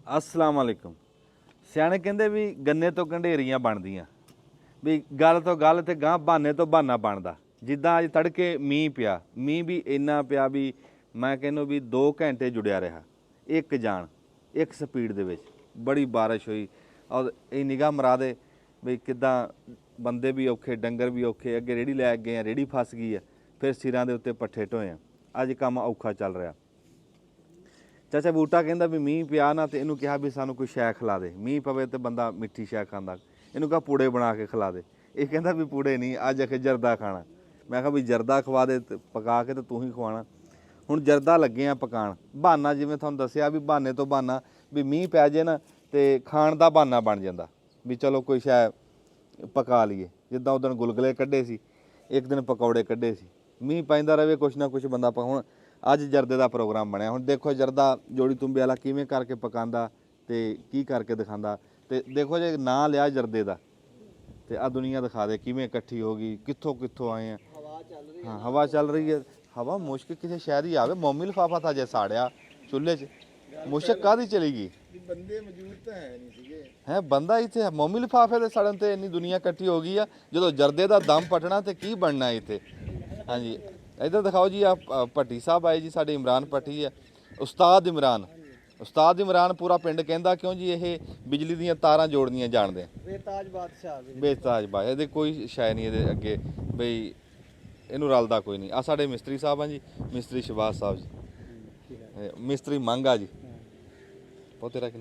अस्सलाम वालेकुम। सियाणे कहंदे भी गन्ने तो गंढेरियां बनदियां भी गल तो गल ते गां बहाने तो बहाना बनदा। जिद्दां अज तड़के मींह पिया, मींह भी इन्ना पिया भी मैं कहनो भी 2 घंटे जुड़िया रहा, एक जान एक स्पीड दे विच बड़ी बारिश हुई। और ये निगाह मरा दे भी किद्दां बंदे भी औखे डंगर भी औखे, अगे रेहड़ी लै गए हैं, रेहड़ी फस गई है, फिर सिरां दे उत्ते पट्ठे ढोए हैं। अज काम औखा चल रहा। चाचा बूटा कहंदा भी मींह पिया ना तो इनू कहा भी सानू कोई शै खिला दे, मींह पवे तो बंदा मिट्ठी शै खांदा, इनू कहा पूड़े बना के खिला दे। ये कहंदा भी पूड़े नहीं, अज आखे जरदा खाना। मैं कहा भी जरदा खवा दे पका के तो तू ही खवाना। हुण जरदा लगे आ पकाण, बहाना जिवें तुहानूं दस्सिया भी बहाने तो बहाना भी मींह पै जे ना तो खाण दा बहाना बन जांदा भी चलो कोई शै पका लीए। जिद्दां उदण गुलगुले कड्ढे सी, एक दिन पकौड़े कड्ढे सी, मींह पैंदा रहे कुछ ना कुछ बंदा हुण अज जरदे का प्रोग्राम बनया। हुण देखो जरदा जोड़ी तुंबे वाला किवें करके पकांदा ते की करके दिखांदा। ते देखो जे ना लिया जरदे का ते आ दुनिया दिखा दे किवें इकट्ठी हो गई, कित्थों कित्थों आए हैं। हाँ हवा चल रही है, हवा मुश्क किसी शहर ही आवे। मोमी लिफाफा था जे साड़िया चुल्हे च, मुश्क काहदी चली गई? बंदे मौजूद तो है नहीं सीगे। है बंदा इत्थे मोमी लिफाफे दे सड़न ते इन्नी दुनिया इकट्ठी हो गई है। जो जरदे का दम पटना तो की बनना इत्थे। हाँ जी इधर दिखाओ जी, आप भट्टी साहब आए जी, साडे इमरान भट्टी है, उस्ताद इमरान। उस्ताद इमरान पूरा पिंड कहंदा क्यों जी ये बिजली दीयां तारां जोड़नियां जाणदे। बेताज बादशाह बेताज बादशाह इहदे कोई शै नहीं इहदे अगे बई इहनूं रलदा कोई नहीं। आ साडे मिस्त्री साहब हैं जी, मिस्त्री शहबाज साहब जी, मिस्त्री मांगा जी, बहुत तेरा कि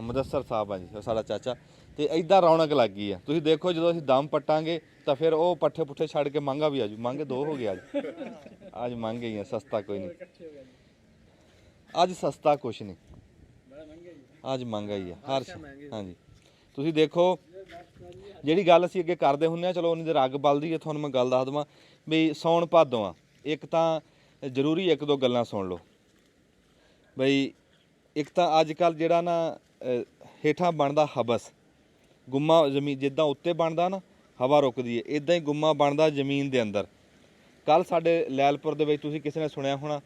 मुदस्सर साहब हैं जी, साडा चाचा। तो इदां रौनक लग गई है। तुसीं देखो जो असीं दम पट्टांगे तो फिर वो पट्ठे पुट्ठे छड़ के मांगा भी आजू। मांगे 2 हो गए अज मांगे ही है, सस्ता कोई नहीं अज, सस्ता कुछ नहीं अज महंगा ही है हर। हाँ जी तुसीं देखो जिहड़ी गल असीं अगे करदे हुंदे आ, चलो उन्नी देर अग बलदी है। तुहानूं मैं गल दस देवां भी सौण भादों आ, एक तां जरूरी 1-2 गल्लां सुण लो बई। एक तां अजकल जिहड़ा ना हेठां बनदा हबस, गुम्मा जमीन जिद्दां उत्ते बनदा ना हवा रुकदी है, इदां ही गुम्मा बनदा जमीन दे अंदर। कल साडे लैलपुर दे विच तुसीं किसी ने सुणिया होना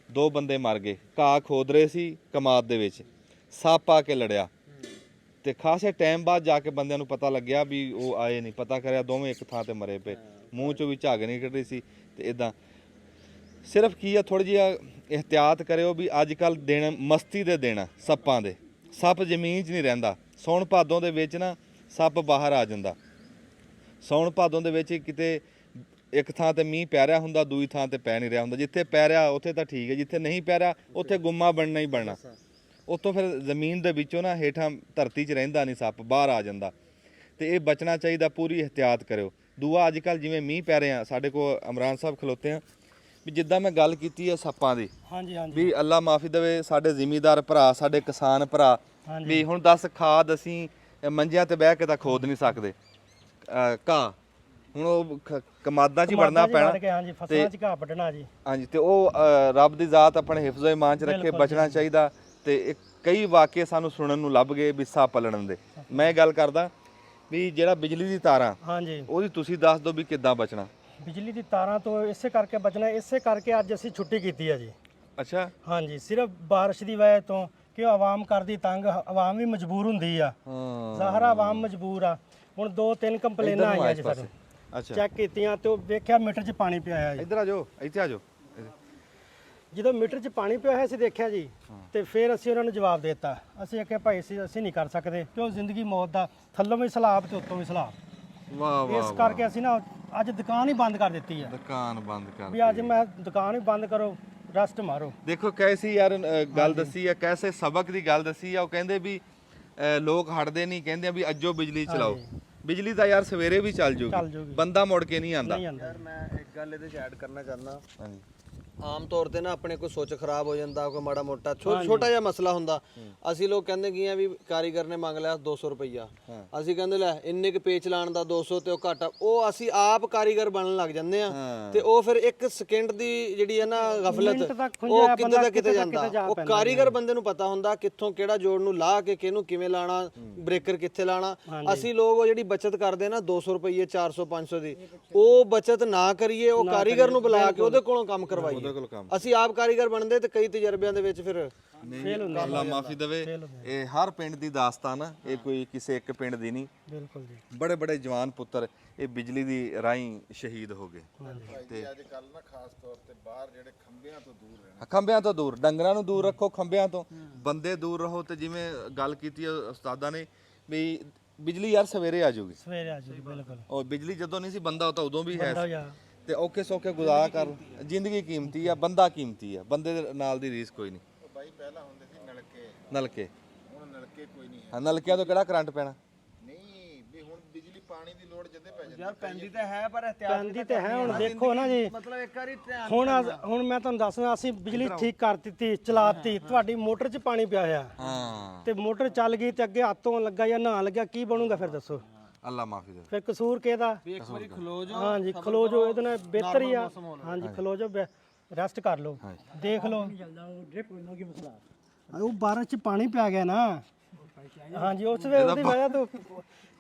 2 बंदे मर गए, घाह खोद रहे सी कमाद दे विच, सप्प आ के लड़िया ते खासे टाइम बाद जाके बंदिਆਂ ਨੂੰ पता लग्या भी वो आए नहीं। पता करिया दोवें एक थां ते मरे पे, मूँह चों भी झाग निकल रही सी। ते इदां सिर्फ की है थोड़ी जी एहतियात करियो भी अजकल दिन मस्ती दे दिन सप्पां दे, सप्प जमीन 'च नहीं रहिंदा। सौण भादों दे विच ना सप्प बाहर आ जांदा। सौण भादों दे विच किते एक थां ते मींह पै रिहा हुंदा, दूई थां ते पै नहीं रहा हुंदा। जिथे पै रिहा उत्थे तां ठीक है, जिथे नहीं पै रिहा उत्थे गुम्मा बनना ही बनना। उत्तों फिर जमीन दे विचों ना हेठां धरती 'च रहिंदा नहीं, सप्प बाहर आ जांदा। ते ये बचना चाहिए, पूरी एहतियात करियो। दूआ अजकल जिवें मींह पै रहे हैं, साडे कोल इमरान साहब खलोते हैं भी जिद्दां मैं गल कीती है सप्पां दी भी अल्लाह माफ़ी देवे साडे जिमीदार भरा, साडे किसान भरा भी हुण दस खाद असीं मंजियां ते बह के तां खोद नहीं सकदे। घाह हुण ओह कमादां 'च ही वड़ना पैना ते हाँ जी, ते ओह रब दी ज़ात अपने हिफ्ज़ो ईमान च रखे, बचना चाहिए। ते कई वाक़े सानूं सुणन नूं लभ गए भी सप्प लड़न दे। मैं गल करदा भी जिहड़ा बिजली दी तारां ओहदी तुसीं दस दो भी किद्दां बचना। बिजली दी तारां तो इसे करके बचना, इसे करके अज असीं छुट्टी कीती है जी। अच्छा हाँ जी, सिर्फ बारिश की वजह तो कि आवाम करदी तंग, आवाम भी मजबूर हुंदी आ, ज़ाहरा आवाम मजबूर आ। हुण 2-3 कंप्लेनां आईयां जी सानूं, चैक कीतियां ते वेख्या मीटर 'च पानी पिया है जी। इधर आ जाओ, इत्थे आ जाओ। ਜਦੋਂ ਮੀਟਰ 'ਚ ਪਾਣੀ ਪਿਆ ਹੋਇਆ ਸੀ ਦੇਖਿਆ ਜੀ, ਤੇ ਫਿਰ ਅਸੀਂ ਉਹਨਾਂ ਨੂੰ ਜਵਾਬ ਦੇ ਦਿੱਤਾ। ਅਸੀਂ ਆਖਿਆ ਭਾਈ ਅਸੀਂ ਨਹੀਂ ਕਰ ਸਕਦੇ, ਕਿਉਂ ਜ਼ਿੰਦਗੀ ਮੌਤ ਦਾ ਥੱਲੋਂ ਵੀ ਸਲਾਬ ਤੇ ਉੱਤੋਂ ਵੀ ਸਲਾਬ। ਵਾਹ ਵਾਹ, ਇਸ ਕਰਕੇ ਅਸੀਂ ਨਾ ਅੱਜ ਦੁਕਾਨ ਹੀ ਬੰਦ ਕਰ ਦਿੱਤੀ ਹੈ। ਦੁਕਾਨ ਬੰਦ ਕਰ ਵੀ ਅੱਜ ਮੈਂ ਦੁਕਾਨ ਹੀ ਬੰਦ ਕਰੋ, ਰੈਸਟ ਮਾਰੋ। ਦੇਖੋ ਕੈਸੀ ਯਾਰ ਗੱਲ ਦੱਸੀ ਆ, ਕੈਸੇ ਸਬਕ ਦੀ ਗੱਲ ਦੱਸੀ ਆ। ਉਹ ਕਹਿੰਦੇ ਵੀ ਲੋਕ ਹਟਦੇ ਨਹੀਂ, ਕਹਿੰਦੇ ਵੀ ਅੱਜੋ ਬਿਜਲੀ ਚਲਾਓ। ਬਿਜਲੀ ਤਾਂ ਯਾਰ ਸਵੇਰੇ ਵੀ ਚੱਲ ਜੂਗੀ, ਬੰਦਾ ਮੁੜ ਕੇ ਨਹੀਂ ਆਂਦਾ। ਯਾਰ ਮੈਂ ਇੱਕ ਗੱਲ ਇਹਦੇ 'ਚ ਐਡ ਕਰਨਾ ਚਾਹੁੰਦਾ। ਹਾਂਜੀ ਆਮ ਤੌਰ ਤੇ ਨਾ ਆਪਣੇ ਕੋਈ ਸੋਚ ਖਰਾਬ ਹੋ ਜਾਂਦਾ, ਕੋਈ ਮਾੜਾ ਮੋਟਾ ਛੋਟਾ ਜਿਹਾ ਮਸਲਾ ਹੁੰਦਾ, ਅਸੀਂ ਲੋਕ ਕਹਿੰਦੇ ਕੀ ਆ ਵੀ ਕਾਰੀਗਰ ਨੇ ਮੰਗ ਲਿਆ 200 ਰੁਪਈਆ, ਅਸੀਂ ਕਹਿੰਦੇ ਲੈ ਇੰਨੇ ਕੁ ਪੇਚ ਲਾਣ ਦਾ 200 ਤੇ ਉਹ ਘਾਟਾ, ਉਹ ਅਸੀਂ ਆਪ ਕਾਰੀਗਰ ਬਣਨ ਲੱਗ ਜਾਂਦੇ ਆ। ਤੇ ਉਹ ਫਿਰ ਇੱਕ ਸਕਿੰਟ ਦੀ ਜਿਹੜੀ ਹੈ ਨਾ ਗਫਲਤ, ਉਹ ਕਿਤੇ ਦਾ ਕਿਤੇ ਜਾਂਦਾ। ਉਹ ਕਾਰੀਗਰ ਬੰਦੇ ਨੂੰ ਪਤਾ ਹੁੰਦਾ ਕਿੱਥੋਂ ਕਿਹੜਾ ਜੋੜ ਨੂੰ ਲਾ ਕੇ ਕਿਹਨੂੰ ਕਿਵੇਂ ਲਾਣਾ, ਬ੍ਰੇਕਰ ਕਿੱਥੇ ਲਾਣਾ। ਅਸੀਂ ਲੋਕ ਉਹ ਜਿਹੜੀ ਬਚਤ ਕਰਦੇ ਨਾ 200 ਰੁਪਈਏ 400 500 ਦੀ, ਉਹ ਬਚਤ ਨਾ ਕਰੀਏ, ਉਹ ਕਾਰੀਗਰ ਨੂੰ ਬੁਲਾ ਕੇ ਉਹਦੇ ਕੋਲੋਂ ਕੰਮ ਕਰਵਾਈਏ। ਬਿਲਕੁਲ ਕੰਮ ਅਸੀਂ ਆਪ ਕਾਰੀਗਰ ਬਣਦੇ ਤੇ ਕਈ ਤਜਰਬਿਆਂ ਦੇ ਵਿੱਚ ਫਿਰ ਅੱਲਾ ਮਾਫੀ ਦੇਵੇ। ਇਹ ਹਰ ਪਿੰਡ ਦੀ ਦਾਸਤਾਨ ਆ, ਇਹ ਕੋਈ ਕਿਸੇ ਇੱਕ ਪਿੰਡ ਦੀ ਨਹੀਂ। ਬਿਲਕੁਲ ਜੀ। ਬੜੇ ਬੜੇ ਜਵਾਨ ਪੁੱਤਰ ਇਹ ਬਿਜਲੀ ਦੀ ਰਾਹੀਂ ਸ਼ਹੀਦ ਹੋ ਗਏ ਤੇ ਅੱਜ ਕੱਲ ਨਾ ਖਾਸ ਤੌਰ ਤੇ ਬਾਹਰ ਜਿਹੜੇ ਖੰਭਿਆਂ ਤੋਂ ਦੂਰ ਰਹਿਣਾ, ਖੰਭਿਆਂ ਤੋਂ ਦੂਰ, ਡੰਗਰਾਂ ਨੂੰ ਦੂਰ ਰੱਖੋ, ਖੰਭਿਆਂ ਤੋਂ ਬੰਦੇ ਦੂਰ ਰਹੋ। ਤੇ ਜਿਵੇਂ ਗੱਲ ਕੀਤੀ ਉਸਤਾਦਾਂ ਨੇ ਵੀ ਬਿਜਲੀ ਯਾਰ ਸਵੇਰੇ ਆ ਜਾਊਗੀ, ਸਵੇਰੇ ਆ ਜੀ ਬਿਲਕੁਲ। ਔਰ ਬਿਜਲੀ ਜਦੋਂ ਨਹੀਂ ਸੀ ਬੰਦਾ ਤਾਂ ਉਦੋਂ ਵੀ ਹੈ ਬੰਦਾ ਜਾ ਤੇ ਔਖੇ ਸੌਖੇ ਗੁਜ਼ਾਰਾ ਕਰ। ਜ਼ਿੰਦਗੀ ਕੀਮਤੀ ਆ, ਬੰਦਾ ਕੀਮਤੀ ਆ, ਬੰਦੇ ਦੇ ਨਾਲ ਦੀ ਰੀਸ ਕੋਈ ਨਹੀਂ। ਬਾਈ ਪਹਿਲਾਂ ਹੁੰਦੇ ਸੀ ਨਲਕੇ, ਨਲਕੇ, ਹੁਣ ਨਲਕੇ ਕੋਈ ਨਹੀਂ ਹੈ। ਹਾਂ ਨਲਕਿਆਂ ਤੋਂ ਕਿਹੜਾ ਕਰੰਟ ਪੈਣਾ? ਨਹੀਂ ਵੀ ਹੁਣ ਬਿਜਲੀ ਪਾਣੀ ਦੀ ਲੋੜ ਜਦੇ ਪੈ ਜਾਂਦੀ ਯਾਰ ਪੈਂਦੀ ਤਾਂ ਹੈ ਪਰ ਪੈਂਦੀ ਤੇ ਹੈ। ਹੁਣ ਦੇਖੋ ਨਾ ਜੀ, ਮਤਲਬ ਇੱਕ ਵਾਰੀ ਧਿਆਨ ਹੁਣ ਮੈਂ ਤੁਹਾਨੂੰ ਦੱਸਣਾ, ਅਸੀਂ ਬਿਜਲੀ ਠੀਕ ਕਰ ਦਿੱਤੀ, ਚਲਾਤੀ, ਤੁਹਾਡੀ ਮੋਟਰ 'ਚ ਪਾਣੀ ਪਿਆ ਹੋਇਆ ਹਾਂ ਤੇ ਮੋਟਰ ਚੱਲ ਗਈ ਤੇ ਅੱਗੇ ਹੱਥੋਂ ਲੱਗਾ ਜਾਂ ਨਹਾਉਣ ਲੱਗਿਆ, ਕੀ ਬਣੂਗਾ ਫਿਰ ਦੱਸੋ? ਅੱਲਾ ਮਾਫੀ ਦੇ। ਫਿਰ ਕਸੂਰ ਕਿਹਦਾ? ਇੱਕ ਵਾਰੀ ਖਲੋ ਜਾਓ। ਹਾਂਜੀ ਖਲੋ ਜੋ, ਇਹਦੇ ਨਾਲ ਬਿਹਤਰ ਹੀ ਆ। ਹਾਂਜੀ ਖਲੋ ਜੋ, ਰੈਸਟ ਕਰ ਲਓ, ਦੇਖ ਲਓ। ਉਹ ਬਾਰਿਸ਼ 'ਚ ਪਾਣੀ ਪੈ ਗਿਆ ਨਾ। ਹਾਂਜੀ ਉਸ ਵੇ ਉਹਦੀ ਵਜ੍ਹਾ ਤੋਂ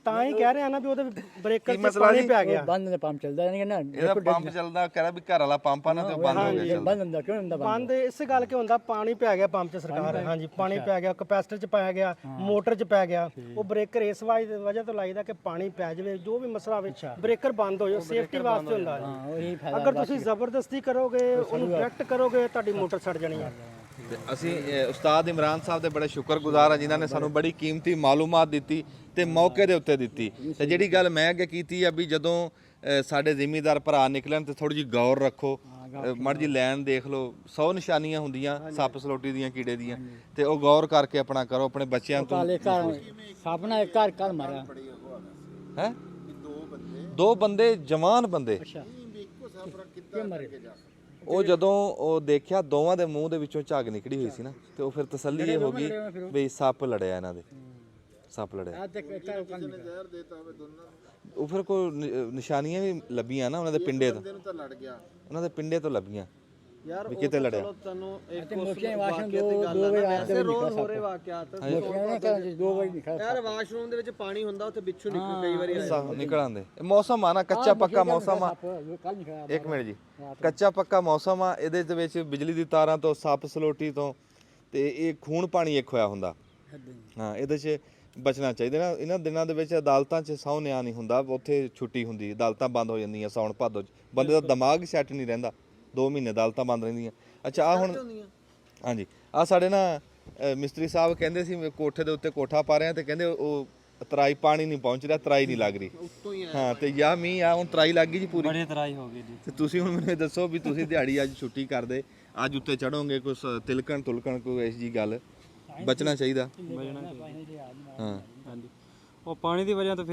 ਤਾਂ ਹੀ ਕਹਿ ਰਹੇ ਆ ਨਾ ਵੀ ਉਹਦੇ ਬ੍ਰੇਕਰ 'ਚ ਪਾਣੀ ਪੈ ਗਿਆ। ਬੰਦ ਦਾ ਪੰਪ ਚੱਲਦਾ ਨਹੀਂ ਨਾ, ਇਹਦਾ ਪੰਪ ਚੱਲਦਾ, ਕਹਿੰਦਾ ਵੀ ਘਰ ਵਾਲਾ ਪੰਪ ਆ ਨਾ ਤੇ ਉਹ ਬੰਦ ਹੋ ਗਿਆ ਚੱਲਦਾ। ਬੰਦ ਹੁੰਦਾ ਕਿਉਂ ਹੁੰਦਾ? ਬੰਦ ਇਸ ਗੱਲ ਕਿ ਹੁੰਦਾ, ਪਾਣੀ ਪੈ ਗਿਆ ਪੰਪ 'ਚ ਸਰਕਾਰ। ਹਾਂਜੀ ਪਾਣੀ ਪੈ ਗਿਆ, ਕਪੈਸਿਟਰ 'ਚ ਪੈ ਗਿਆ, ਮੋਟਰ 'ਚ ਪੈ ਗਿਆ। ਉਹ ਬ੍ਰੇਕਰ ਇਸ ਵਜ੍ਹਾ ਤੋਂ ਲਾਈਦਾ ਕਿ ਪਾਣੀ ਪੈ ਜਾਵੇ, ਜੋ ਵੀ ਮਸਲਾ ਹੋਵੇ ਬ੍ਰੇਕਰ ਬੰਦ ਹੋ ਜਾਵੇ, ਸੇਫਟੀ ਵਾਸਤੇ ਹੁੰਦਾ ਜੀ। ਉਹੀ ਫਾਇਦਾ। ਅਗਰ ਤੁਸੀਂ ਜ਼ਬਰਦਸਤੀ ਕਰੋਗੇ, ਉਹਨੂੰ ਡਾਇਰੈਕਟ ਕਰੋਗੇ, ਤੁਹਾਡੀ ਮੋਟਰ ਸੜ ਜਾਣੀ ਹੈ। ਤੇ ਅਸੀਂ ਉਸਤਾਦ ਇਮਰਾਨ ਸਾਹਿਬ ਦੇ ਬੜੇ ਸ਼ੁਕਰਗੁਜ਼ਾਰ ਆ ਜਿਨ੍ਹਾਂ ਨੇ ਸਾਨੂੰ ਬੜੀ ਕੀਮਤੀ ਮਾਲੂਮਾਤ ਦਿੱਤੀ ਤੇ ਮੌਕੇ ਦੇ ਉੱਤੇ ਦਿੱਤੀ। ਤੇ ਜਿਹੜੀ ਗੱਲ ਮੈਂ ਅੱਗੇ ਕੀਤੀ ਆ ਵੀ ਜਦੋਂ ਸਾਡੇ ਜ਼ਿਮੀਂਦਾਰ ਭਰਾ ਨਿਕਲਣ ਤੇ ਥੋੜੀ ਜਿਹੀ ਗੌਰ ਰੱਖੋ, ਮੜ ਜੀ ਲੈਣ ਦੇਖ ਲਓ, 100 ਨਿਸ਼ਾਨੀਆਂ ਹੁੰਦੀਆਂ ਸੱਪ ਸਲੋਟੀ ਦੀਆਂ, ਕੀੜੇ ਦੀਆਂ, ਤੇ ਉਹ ਗੌਰ ਕਰਕੇ ਆਪਣਾ ਕਰੋ। ਆਪਣੇ ਬੱਚਿਆਂ ਤੋਂ ਕਾਲੇ ਘਰ ਸਾਪਨਾ ਇੱਕ ਘਰ ਮਾਰਿਆ ਹੈ, ਦੋ ਬੰਦੇ ਜਵਾਨ ਬੰਦੇ, ਕਿਉਂ ਮਾਰੇ? ਉਹ ਜਦੋਂ ਉਹ ਦੇਖਿਆ ਦੋਵਾਂ ਦੇ ਮੂੰਹ ਦੇ ਵਿੱਚੋਂ ਝੱਗ ਨਿਕਲੀ ਹੋਈ ਸੀ ਨਾ, ਤੇ ਉਹ ਫਿਰ ਤਸੱਲੀ ਇਹ ਹੋ ਗਈ ਵੀ ਸੱਪ ਲੜਿਆ ਇਹਨਾਂ ਦੇ, ਸੱਪ ਲੜਿਆ। ਆ ਤੇ ਘਰ ਕੰਮ ਜ਼ਹਿਰ ਦੇਤਾ ਹੋਵੇ ਦੋਨਾਂ ਨੂੰ, ਉਹ ਫਿਰ ਕੋਈ ਨਿਸ਼ਾਨੀਆਂ ਵੀ ਲੱਭੀਆਂ ਨਾ ਉਹਨਾਂ ਦੇ ਪਿੰਡੇ ਤੋਂ, ਇਹਨੂੰ ਤਾਂ ਲੜ ਗਿਆ। ਉਹਨਾਂ ਦੇ ਪਿੰਡੇ ਤੋਂ ਲੱਭੀਆਂ ਯਾਰ ਵੀ ਕਿਤੇ ਲੜਿਆ। ਚਲੋ ਤੁਹਾਨੂੰ ਇੱਕ ਮੋਟੀਆਂ ਵਾਸ਼ਰੂਮ ਵਾਕਿਆ ਦੀ ਗੱਲ ਦੋ ਆ ਵਜੇ ਨਾ, ਰਾਤ ਦੇ ਵੈਸੇ ਵਿੱਚ ਰੋਜ਼ ਹੋ ਰਹੇ ਵਾਕਿਆਤ। ਮੋਟੀਆਂ ਨਾ ਘਰਾਂ 'ਚ 2 ਵਜੇ ਨਿਕਲ ਯਾਰ ਵਾਸ਼ਰੂਮ ਦੇ ਵਿੱਚ ਪਾਣੀ ਹੁੰਦਾ, ਉੱਥੇ ਬਿੱਛੂ ਨਿਕਲ ਕਈ ਵਾਰੀ ਆਏ। ਨਿਕਲ ਆਉਂਦੇ। ਇਹ ਮੌਸਮ ਆ ਨਾ, ਕੱਚਾ ਪੱਕਾ ਮੌਸਮ ਆ। ਕੱਲ ਨਹੀਂ ਖਾਇਆ। ਇੱਕ ਮਿੰਟ ਜੀ, ਕੱਚਾ ਪੱਕਾ ਮੌਸਮ ਆ, ਇਹਦੇ ਦੇ ਵਿੱਚ ਬਿਜਲੀ ਦੀ ਤਾਰਾਂ ਤੋਂ, ਸੱਪ ਸਲੋਟੀ ਤੋਂ, ਤੇ ਇਹ ਖੂਨ ਪਾਣੀ ਇੱਕ ਹੋਇਆ ਹੁੰਦਾ। ਹਾਂ ਇਹਦੇ 'ਚ ਬਚਣਾ ਚਾਹੀਦਾ ਨਾ। ਇਹਨਾਂ ਦਿਨਾਂ ਦੇ ਵਿੱਚ ਅਦਾਲਤਾਂ 'ਚ ਸਹੁੰ ਨਿਆਂ ਨਹੀਂ ਹੁੰਦਾ, ਉੱਥੇ ਛੁੱਟੀ ਹੁੰਦੀ, ਅਦਾਲਤਾਂ ਬੰਦ ਹੋ ਜਾਂਦੀਆਂ ਸਾਉਣ ਭਾਦੋ 'ਚ, ਬੰਦੇ ਦਾ ਦਿਮਾਗ ਹੀ ਸੈੱਟ ਨਹੀਂ ਰਹਿੰਦਾ, 2 ਮਹੀਨੇ ਅਦਾਲਤਾਂ ਬੰਦ ਰਹਿੰਦੀਆਂ। ਅੱਛਾ ਆ ਹੁਣ ਹਾਂਜੀ ਆ ਸਾਡੇ ਨਾ ਮਿਸਤਰੀ ਸਾਹਿਬ ਕਹਿੰਦੇ ਸੀ ਕੋਠੇ ਦੇ ਉੱਤੇ ਕੋਠਾ ਪਾ ਰਹੇ ਆ, ਤੇ ਕਹਿੰਦੇ ਉਹ ਤਰਾਈ ਪਾਣੀ ਨਹੀਂ ਪਹੁੰਚ ਰਿਹਾ, ਤਰਾਈ ਨਹੀਂ ਲੱਗ ਰਹੀ। ਹਾਂ ਤੇ ਯਾ ਮੀਂਹ ਆ, ਹੁਣ ਤਰਾਈ ਲੱਗ ਗਈ ਜੀ ਪੂਰੀ, ਬੜੀ ਤਰਾਈ ਹੋ ਗਈ ਜੀ। ਤੇ ਤੁਸੀਂ ਹੁਣ ਮੈਨੂੰ ਇਹ ਦੱਸੋ ਵੀ ਤੁਸੀਂ ਦਿਹਾੜੀ ਅੱਜ ਛੁੱਟੀ ਕਰਦੇ, ਅੱਜ ਉੱਤੇ ਚੜੋਗੇ, ਕੋਈ ਤਿਲਕਣ ਤੁਲਕਣ ਕੋਈ ਐਸੀ ਜੀ ਗੱਲ, ਬਚਣਾ ਚਾਹੀਦਾ। ਹਾਂ ਹਾਂਜੀ ਉਹ ਪਾਣੀ ਦੀ ਵਜ੍ਹਾ ਤੋਂ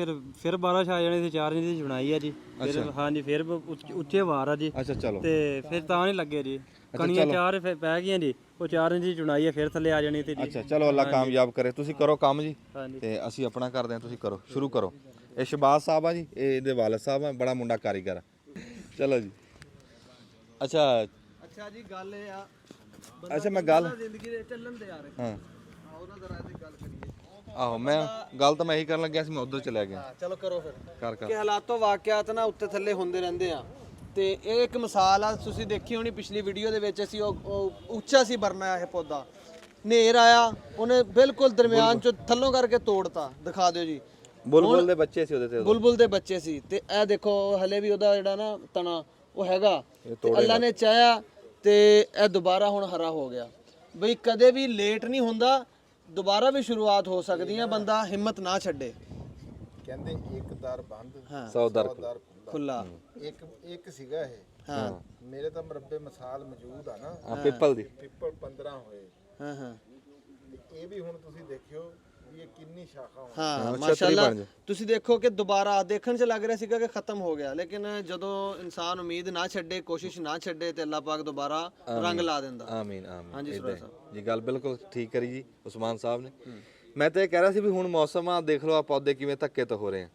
ਫਿਰ ਬਾਰਿਸ਼ ਆ ਜਾਣੀ ਸੀ, 4 ਇੰਚ ਦੀ ਬਣਾਈ ਆ ਜੀ। ਫਿਰ ਹਾਂਜੀ ਫਿਰ ਉੱਚੇ ਵਾਰ ਆ ਜੀ, ਅੱਛਾ ਚਲੋ, ਤੇ ਫਿਰ ਤਾਂ ਨਹੀਂ ਲੱਗੇ ਜੀ, ਕਣੀਆਂ 4 ਪੈ ਗਈਆਂ ਜੀ, ਉਹ 4 ਇੰਚ ਦੀ ਚੁਣਾਈ ਆ, ਫਿਰ ਥੱਲੇ ਆ ਜਾਣੀ ਤੇ ਜੀ। ਅੱਛਾ ਚਲੋ ਅੱਲਾ ਕਾਮਯਾਬ ਕਰੇ। ਤੁਸੀਂ ਕਰੋ ਕੰਮ ਜੀ, ਹਾਂਜੀ। ਤੇ ਅਸੀਂ ਆਪਣਾ ਕਰਦੇ ਹਾਂ, ਤੁਸੀਂ ਕਰੋ, ਸ਼ੁਰੂ ਕਰੋ। ਇਹ ਸ਼ਬਾਜ਼ ਸਾਹਿਬ ਆ ਜੀ, ਇਹ ਇਹਦੇ ਵਾਲਦ ਸਾਹਿਬ ਆ, ਬੜਾ ਮੁੰਡਾ ਕਾਰੀਗਰ ਆ। ਚਲੋ ਜੀ। ਅੱਛਾ ਜੀ ਗੱਲ ਇਹ ਆ, ਅੱਛਾ ਮੈਂ ਗੱਲ ਜ਼ਿੰਦਗੀ ਦੇ ਚੱਲਣ ਤੇ ਯਾਰ ਹਾਂ ਉਹਦਾ ਜ਼ਰਾ ਇਹਦੀ ਗੱਲ ਕਰੀਏ। ਆਹੋ ਮੈਂ ਗੱਲ ਤਾਂ ਮੈਂ ਇਹੀ ਕਰਨ ਲੱਗਿਆ ਸੀ, ਮੈਂ ਉਧਰ ਚਲਿਆ ਗਿਆ। ਚਲੋ ਕਰੋ ਫਿਰ। ਕਰ ਕਿ ਹਾਲਾਤੋਂ ਵਾਕਿਆਤ ਨਾ ਉੱਤੇ ਥੱਲੇ ਹੁੰਦੇ ਰਹਿੰਦੇ ਆ, ਤੇ ਇਹ ਇੱਕ ਮਿਸਾਲ ਆ। ਤੁਸੀਂ ਦੇਖੀ ਹੋਣੀ ਪਿਛਲੀ ਵੀਡੀਓ ਦੇ ਵਿੱਚ, ਅਸੀਂ ਉਹ ਉੱਚਾ ਸੀ ਬਰਨਾ ਇਹ ਪੌਦਾ, ਹਨੇਰ ਆਇਆ, ਉਹਨੇ ਬਿਲਕੁਲ ਦਰਮਿਆਨ ਚੋਂ ਥੱਲੋਂ ਕਰਕੇ ਤੋੜਤਾ। ਦਿਖਾ ਦਿਓ ਜੀ, ਬੁਲਬੁਲ ਦੇ ਬੱਚੇ ਸੀ ਉਹਦੇ ਤੇ, ਬੁਲਬੁਲ ਦੇ ਬੱਚੇ ਸੀ। ਤੇ ਇਹ ਦੇਖੋ ਹਲੇ ਵੀ ਉਹਦਾ ਜਿਹੜਾ ਨਾ ਤਣਾ ਉਹ ਹੈਗਾ, ਤੇ ਅੱਲਾ ਨੇ ਚਾਹਿਆ ਤੇ ਇਹ ਦੁਬਾਰਾ ਹੁਣ ਹਰਾ ਹੋ ਗਿਆ। ਬਈ ਕਦੇ ਵੀ ਲੇਟ ਨਹੀਂ ਹੁੰਦਾ, ਦੁਬਾਰਾ ਵੀ ਸ਼ੁਰੂਆਤ ਹੋ ਸਕਦੀ ਹੈ, ਬੰਦਾ ਹਿੰਮਤ ਨਾ ਛੱਡੇ। ਕਹਿੰਦੇ ਇੱਕ ਦਰ ਬੰਦ, 100 ਦਰ ਦਰ ਖੁੱਲਾ। ਇੱਕ ਸੀਗਾ ਇਹ। ਹਾਂ ਮੇਰੇ ਤਾਂ ਮਰੱਬੇ ਮਿਸਾਲ ਮੌਜੂਦ ਆ ਨਾ, ਪਿੱਪਲ ਦੀ। ਪਿੱਪਲ 15 ਹੋਏ, ਹਾਂ ਹਾਂ ਤੇ ਇਹ ਵੀ ਹੁਣ ਤੁਸੀਂ ਦੇਖਿਓ ਵੀ ਇਹ ਕਿੰਨੀ ਸ਼ਾਖਾ ਹੋਣੀ। ਹਾਂ ਮਾਸ਼ਾਅੱਲਾ। ਤੁਸੀਂ ਦੇਖੋ ਕਿ ਦੁਬਾਰਾ ਦੇਖਣ 'ਚ ਲੱਗ ਰਿਹਾ ਸੀਗਾ ਕਿ ਖਤਮ ਹੋ ਗਿਆ, ਲੇਕਿਨ ਜਦੋਂ ਇਨਸਾਨ ਉਮੀਦ ਨਾ ਛੱਡੇ, ਕੋਸ਼ਿਸ਼ ਨਾ ਛੱਡੇ, ਤੇ ਅੱਲਾਹ ਪਾਕ ਦੁਬਾਰਾ ਰੰਗ ਲਾ ਦਿੰਦਾ। ਆਮੀਨ ਆਮੀਨ। ਹਾਂਜੀ ਏਦਾਂ ਜੀ ਗੱਲ ਬਿਲਕੁਲ ਠੀਕ ਕਰੀ ਜੀ ਉਸਮਾਨ ਸਾਹਿਬ ਨੇ। ਮੈਂ ਤਾਂ ਇਹ ਕਹਿ ਰਿਹਾ ਸੀ ਵੀ ਹੁਣ ਮੌਸਮ ਆ, ਦੇਖ ਲਓ ਆ ਪੌਦੇ ਕਿਵੇਂ ਧੱਕੇ ਤੋਂ ਹੋ ਰਹੇ ਆ।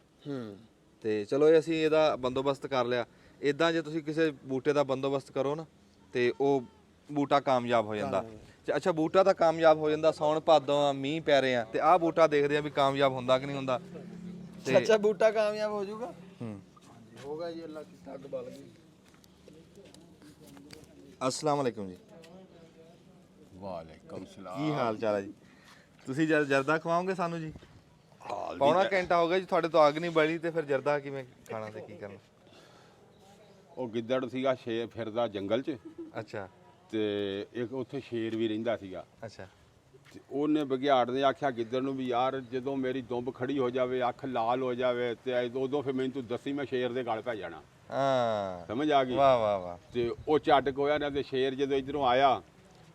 ਤੇ ਚਲੋ ਇਹ ਅਸੀਂ ਇਹਦਾ ਬੰਦੋਬਸਤ ਕਰ ਲਿਆ। ਇਦਾਂ ਜੇ ਤੁਸੀਂ ਕਿਸੇ ਬੂਟੇ ਦਾ ਬੰਦੋਬਸਤ ਕਰੋ ਨਾ, ਤੇ ਉਹ ਬੂਟਾ ਕਾਮਯਾਬ ਹੋ ਜਾਂਦਾ। ਅੱਛਾ ਬੂਟਾ ਤਾਂ ਕਾਮਯਾਬ ਹੋ ਜਾਂਦਾ, ਸੌਣ ਭਾਦੋਂ ਆ, ਮੀਂਹ ਪੈ ਰਹੇ ਆ, ਤੇ ਆਹ ਬੂਟਾ ਦੇਖਦੇ ਆ ਵੀ ਕਾਮਯਾਬ ਹੁੰਦਾ ਕਿ ਨਹੀਂ ਹੁੰਦਾ। ਅੱਛਾ ਬੂਟਾ ਕਾਮਯਾਬ ਹੋ ਜਾਊਗਾ, ਹੋਗਾ ਜੀ, ਅੱਲਾਹ ਕੀ ਅੱਗ ਬਲ ਗਈ। अस्सलाम वालेकुम जी। ਵਾਲੇਕਮ ਸਲਾਮ। ਕੀ ਹਾਲ ਚਾਲ ਹੈ ਜੀ? ਤੁਸੀਂ ਜਰਦਾ ਖਵਾਓਗੇ ਸਾਨੂੰ ਜੀ? ਪੌਣਾ ਘੰਟਾ ਹੋ ਗਿਆ ਜੀ ਤੁਹਾਡੇ ਤੋਂ ਅੱਗ ਨਹੀਂ ਬਲੀ ਤੇ ਫਿਰ ਜਰਦਾ ਕਿਵੇਂ ਖਾਣਾ ਤੇ ਕੀ ਕਰਨਾ? ਉਹ ਗਿੱਦੜ ਸੀਗਾ ਸ਼ੇਰ ਫਿਰਦਾ ਜੰਗਲ 'ਚ ਅੱਛਾ ਤੇ ਇੱਕ ਉੱਥੇ ਸ਼ੇਰ ਵੀ ਰਹਿੰਦਾ ਸੀਗਾ ਅੱਛਾ ਤੇ ਉਹਨੇ ਬਘਿਆੜ ਨੇ ਆਖਿਆ ਗਿੱਦੜ ਨੂੰ ਵੀ ਯਾਰ ਜਦੋਂ ਮੇਰੀ ਦੁੰਬ ਖੜੀ ਹੋ ਜਾਵੇ ਅੱਖ ਲਾਲ ਹੋ ਜਾਵੇ ਤੇ ਉਦੋਂ ਫਿਰ ਮੈਨੂੰ ਤੂੰ ਦੱਸੀ ਮੈਂ ਸ਼ੇਰ ਦੇ ਗਲ ਪੈ ਜਾਣਾ। ਹਾਂ ਸਮਝ ਆ ਗਈ? ਵਾਹ ਵਾਹ ਵਾਹ। ਤੇ ਉਹ ਝਟਕ ਹੋਇਆ ਨਾ ਤੇ ਸ਼ੇਰ ਜਦੋਂ ਇਧਰੋਂ ਆਇਆ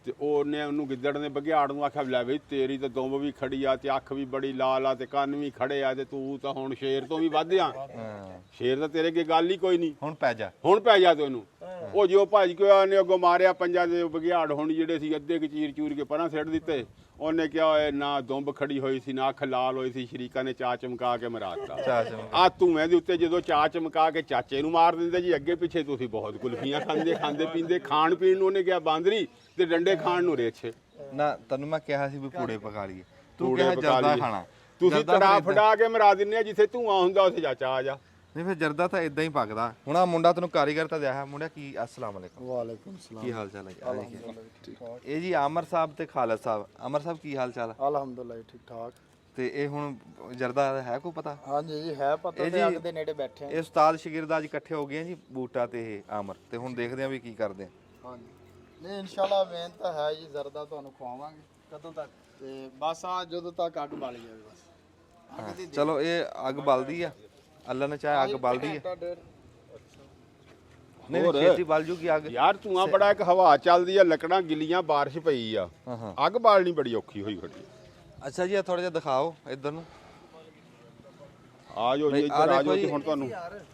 ਤੇ ਉਹਨੇ ਉਹਨੂੰ ਗਿੱਦੜ ਨੇ ਬਘਿਆੜ ਨੂੰ ਆਖਿਆ ਲੈ ਬਈ ਤੇਰੀ ਤਾਂ ਦੁੰਬ ਵੀ ਖੜੀ ਆ ਤੇ ਅੱਖ ਵੀ ਬੜੀ ਲਾਲ ਆ ਤੇ ਕੰਨ ਵੀ ਖੜੇ ਆ ਤੇ ਤੂੰ ਤਾਂ ਹੁਣ ਸ਼ੇਰ ਤੋਂ ਵੀ ਵੱਧ ਆ। ਹਾਂ ਸ਼ੇਰ ਤਾਂ ਤੇਰੇ ਅੱਗੇ ਗੱਲ ਹੀ ਕੋਈ ਨਹੀਂ। ਹੁਣ ਪੈ ਜਾ। ਹੁਣ ਪੈ ਜਾ ਤੈਨੂੰ। ਉਹ ਜਿਉ ਭੱਜ ਕੇ ਉਹਨੇ ਅੱਗੋਂ ਮਾਰਿਆ ਪੰਜਾਂ ਦੇ ਬਘਿਆੜ ਹੁਣ ਜਿਹੜੇ ਸੀ ਅੱਧੇ ਕੁ ਚੀਰ ਚੂਰ ਕੇ ਪਰਾਂ ਸਿੱਟ ਦਿੱਤੇ। ਉਹਨੇ ਕਿਹਾ ਓਏ ਨਾ ਦੁੰਬ ਖੜੀ ਹੋਈ ਸੀ ਨਾ ਅੱਖ ਲਾਲ ਹੋਈ ਸੀ ਸ਼ਰੀਕਾਂ ਨੇ ਚਾ ਚਮਕਾ ਕੇ ਮਰਾਤਾ। ਚਾਹ ਚਮਕ। ਆ ਧੂਏ ਦੇ ਉੱਤੇ ਜਦੋਂ ਚਾ ਚਮਕਾ ਕੇ ਚਾਚੇ ਨੂੰ ਮਾਰ ਦਿੰਦੇ ਜੀ ਅੱਗੇ ਪਿੱਛੇ ਤੁਸੀਂ ਬਹੁਤ ਕੁਲਫੀਆਂ ਖਾਂਦੇ ਪੀਂਦੇ ਖਾਣ ਪੀਣ ਨੂੰ ਉਹਨੇ ਕਿਹਾ ਬਾਂਦਰੀ ਤੇ ਡੰਡੇ ਖਾਣ ਨੂੰ ਰੇਛੇ। ਨਾ ਤੈਨੂੰ ਮੈਂ ਕਿਹਾ ਸੀ ਵੀ ਪੂੜੇ ਪਕਾ ਲਈਏ ਤੂੰ ਪੂੜੇ ਕਿਹਾ ਪਕਾ ਜਰਦਾ ਲਈਏ। ਖਾਣਾ। ਤੁਸੀਂ ਜਰਦਾ ਤੜਾ ਫਿਰ ਫੜਾ ਕੇ ਮਰਾ ਦਿੰਦੇ ਆ ਜਿੱਥੇ ਧੂਆਂ ਹੁੰਦਾ ਉੱਥੇ ਚਾਚਾ ਆ ਜਾ। ਨਹੀਂ ਫਿਰ ਜਰਦਾ ਤਾਂ ਇਦਾਂ ਹੀ ਪੱਕਦਾ। ਹੁਣ ਆ ਮੁੰਡਾ ਤੈਨੂੰ ਕਾਰੀਗਰ ਤਾਂ ਦਿਆ ਹੈ ਮੁੰਡਾ ਕੀ। अस्सलाम वालेकुम। ਵਾਲੇਕੁਮ ਸਲਾਮ। ਕੀ ਹਾਲ ਚਾਲ ਹੈ ਜੀ? ਇਹ ਜੀ ਆਮਰ ਸਾਹਿਬ ਤੇ ਖਾਲਦ ਸਾਹਿਬ। ਆਮਰ ਸਾਹਿਬ ਕੀ ਹਾਲ ਚਾਲ ਹੈ? ਅਲਹਮਦੁਲਿਲਾ ਠੀਕ ਠਾਕ। ਤੇ ਇਹ ਹੁਣ ਜਰਦਾ ਦਾ ਹੈ ਕੋਈ ਪਤਾ? ਹਾਂਜੀ ਜੀ ਹੈ ਪਤਾ ਇਹ ਤੇ ਜੀ- ਅੱਗ ਦੇ ਨੇੜੇ ਬੈਠੇ ਇਹ ਉਸਤਾਦ ਸ਼ਾਗਿਰਦ ਅੱਜ ਇਕੱਠੇ ਹੋ ਗਏ ਆ ਜੀ ਬੂਟਾ ਤੇ ਇਹ ਆਮਰ ਤੇ ਹੁਣ ਦੇਖਦੇ ਆ ਵੀ ਕੀ ਕਰਦੇ ਆ। ਹਾਂਜੀ ਨਹੀਂ ਇਨਸ਼ਾਅੱਲਾ ਮਿਹਨਤ ਤਾਂ ਹੈ ਜੀ ਜ਼ਰਦਾ ਤੁਹਾਨੂੰ ਖਵਾਵਾਂਗੇ। ਕਦੋਂ ਤੱਕ? ਤੇ ਬਸ ਆ ਜਦੋਂ ਤੱਕ ਅੱਗ ਬਾਲੀ ਜਾਵੇ ਬਸ। ਅੱਗ ਦੀ ਚਲੋ ਇਹ ਅੱਗ ਬਲਦੀ ਆ ਅੱਲਾ ਨੇ ਚਾਹਿਆ ਅੱਗ ਬਲਦੀ ਆ। ਘੰਟਾ ਡੇਢ। ਨਹੀਂ ਹੋਰ? ਛੇਤੀ ਬਲ ਜੂਗੀ ਅੱਗ। ਯਾਰ ਧੂਆਂ ਬੜਾ ਇੱਕ ਹਵਾ ਚੱਲਦੀ ਆ ਲੱਕੜਾਂ ਗਿੱਲੀਆਂ ਬਾਰਿਸ਼ ਪਈ ਆ ਹਾਂ ਹਾਂ ਅੱਗ ਬਾਲਣੀ ਬੜੀ ਔਖੀ ਹੋਈ ਖੜੀ। ਅੱਛਾ ਜੀ ਥੋੜਾ ਜਿਹਾ ਦਿਖਾਓ ਇੱਧਰ ਨੂੰ। ਆ ਜਾਓ ਜੀ ਨਹੀਂ, ਇੱਧਰ ਆਹ ਆ ਜਾਓ ਦੇਖੋ ਜੀ ਜੀ। ਹੁਣ ਤੁਹਾਨੂੰ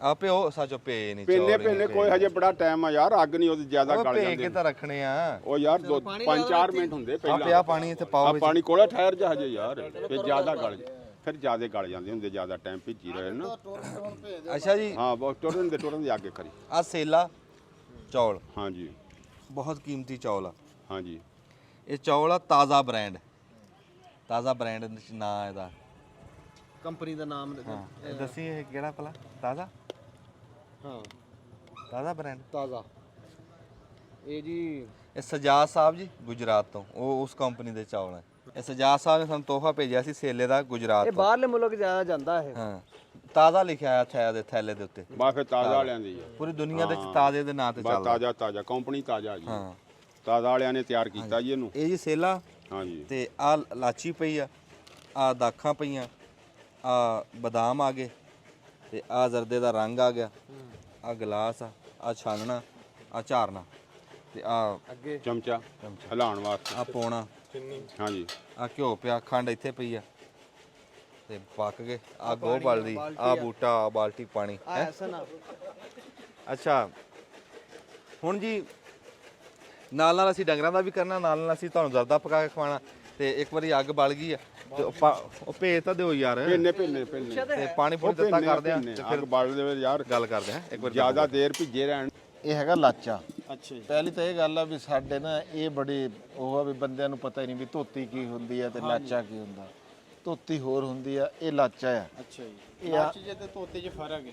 ਆਪੇ ਉਹ ਸੱਚੋ ਪੇ ਨਹੀਂ ਪੇਨੇ ਕੋਈ ਹਜੇ ਬੜਾ ਟਾਈਮ ਆ ਯਾਰ ਅੱਗ ਨਹੀਂ ਉਹਦੀ ਜ਼ਿਆਦਾ ਗਲ ਪੇ ਜਾਂਦੇ ਕੇ ਤਾਂ ਰੱਖਣੇ ਆ। ਉਹ ਯਾਰ 5-4 ਮਿੰਟ ਹੁੰਦੇ ਆ ਪਿਆ ਪਹਿਲਾਂ ਪਾਣੀ ਇੱਥੇ ਆ ਪਾਓ ਵਿੱਚ। ਪਾਣੀ ਕੋਲੇ ਠਹਿਰ ਜਾ ਹਜੇ ਯਾਰ ਫਿਰ ਜ਼ਿਆਦਾ ਫਿਰ ਜ਼ਿਆਦਾ ਗਲ ਜਾਂਦੇ ਹੁੰਦੇ ਜ਼ਿਆਦਾ ਟਾਈਮ ਭਿੱਜੀ ਰਹੇ ਨਾ। ਅੱਛਾ ਜੀ ਹਾਂ ਬਹੁਤ ਟੁਰਨ ਦੇ ਅੱਗੇ ਕਰੀ। ਆ ਸੇਲਾ ਚੌਲ ਹਾਂਜੀ ਬਹੁਤ ਕੀਮਤੀ ਚੌਲ ਆ। ਹਾਂਜੀ ਇਹ ਚੌਲ ਆ ਤਾਜ਼ਾ ਬ੍ਰਾਂਡ ਨਾਂ ਇਹਦਾ। ਕੰਪਨੀ ਦਾ ਨਾਮ ਹਾਂ ਇਹ ਦੱਸੀ ਇਹ ਕਿਹੜਾ ਭਲਾ? ਤਾਜ਼ਾ ਹਾਂ ਤਾਜ਼ਾ ਬ੍ਰਾਂਡ। ਤਾਜ਼ਾ। ਇਹ ਜੀ ਇਹ ਸਜਾਦ ਸਾਹਿਬ ਜੀ ਗੁਜਰਾਤ ਤੋਂ ਉਹ ਉਸ ਕੰਪਨੀ ਦੇ ਚੌਲ ਹੈ। ਇਹ ਸਜਾਦ ਸਾਹਿਬ ਨੇ ਸਾਨੂੰ ਤੋਹਫਾ ਭੇਜਿਆ ਸੀ ਸੇਲੇ ਦਾ ਗੁਜਰਾਤ ਇਹ ਤੋਂ। ਬਾਹਰਲੇ ਮੁਲਕ ਜ਼ਿਆਦਾ ਜਾਂਦਾ ਇਹ। ਹਾਂ ਤਾਜ਼ਾ ਲਿਖਿਆ ਆ ਥੈਲੇ ਦੇ ਉੱਤੇ। ਬਾ ਫਿਰ ਤਾਜ਼ਾ ਵਾਲਿਆਂ ਦੀ ਆ ਪੂਰੀ ਦੁਨੀਆ ਦੇ ਵਿੱਚ ਤਾਜ਼ੇ ਦੇ ਨਾਂ ਤੇ ਬਸ ਚੱਲਦਾ। ਤਾਜ਼ਾ ਕੰਪਨੀ ਤਾਜ਼ਾ ਜੀ ਹਾਂ ਤਾਜ਼ਾ ਵਾਲਿਆਂ ਨੇ ਤਿਆਰ ਕੀਤਾ ਜੀ ਇਹਨੂੰ। ਇਹ ਜੀ ਸੇਲਾ ਹਾਂਜੀ ਤੇ ਆ ਲਾਚੀ ਪਈ ਆ ਦਾਖਾਂ ਪਈਆਂ ਆ ਬਦਾਮ ਆ ਗਏ ਤੇ ਆ ਜ਼ਰਦੇ ਦਾ ਰੰਗ ਆ ਗਿਆ ਆ ਗਲਾਸ ਆ ਛਾਨਣਾ ਆ ਝਾਰਨਾ ਤੇ ਆ ਅੱਗੇ ਚਮਚਾ ਹਿਲਾਉਣ ਵਾਸਤੇ ਆ ਪੋਣਾ ਹਾਂਜੀ ਆ ਘਿਓ ਪਿਆ ਖੰਡ ਇੱਥੇ ਪਈ ਆ ਤੇ ਪੱਕ ਗਏ ਆ ਗੋ ਬਲਦੀ ਆ ਬੂਟਾ ਆ ਬਾਲਟੀ ਪਾਣੀ ਆ ਐਸਾ ਨਾ। ਅੱਛਾ ਹੁਣ ਜੀ ਨਾਲ ਅਸੀਂ ਡੰਗਰਾਂ ਦਾ ਵੀ ਕਰਨਾ ਨਾਲ ਅਸੀਂ ਤੁਹਾਨੂੰ ਜ਼ਰਦਾ ਪਕਾ ਕੇ ਖਵਾਣਾ ਤੇ ਇੱਕ ਵਾਰੀ ਅੱਗ ਬਲ ਗਈ ਆ ਤੇ ਉਹ ਭੇਜ ਤਾਂ ਦਿਓ ਯਾਰ ਪੇਨੇ ਤੇ ਪਾਣੀ ਪੂਣੀ ਦਿੱਤਾ ਕਰਦੇ ਆ ਤੇ ਅੱਗ ਫਿਰ ਬਾਲ ਦੇ ਵਿੱਚ ਯਾਰ ਗੱਲ ਕਰਦੇ ਆ ਇੱਕ ਵਾਰੀ ਜ਼ਿਆਦਾ ਦੇਰ ਭਿੱਜੇ ਰਹਿਣ। ਇਹ ਹੈਗਾ ਲਾਚਾ। ਅੱਛਾ ਜੀ। ਪਹਿਲੀ ਤਾਂ ਇਹ ਗੱਲ ਆ ਵੀ ਸਾਡੇ ਨਾ ਇਹ ਬੜੀ ਉਹ ਆ ਵੀ ਬੰਦਿਆਂ ਨੂੰ ਪਤਾ ਹੀ ਨਹੀਂ ਵੀ ਧੋਤੀ ਕੀ ਹੁੰਦੀ ਆ ਤੇ ਲਾਚਾ ਕੀ ਹੁੰਦਾ। ਧੋਤੀ ਹੋਰ ਹੁੰਦੀ ਆ ਇਹ ਲਾਚਾ ਆ। ਅੱਛਾ ਜੀ। ਇਹ ਆ- ਲਾਚੀ ਜੇ ਤੇ ਤੋਤੇ 'ਚ ਫਰਕ ਹੈ।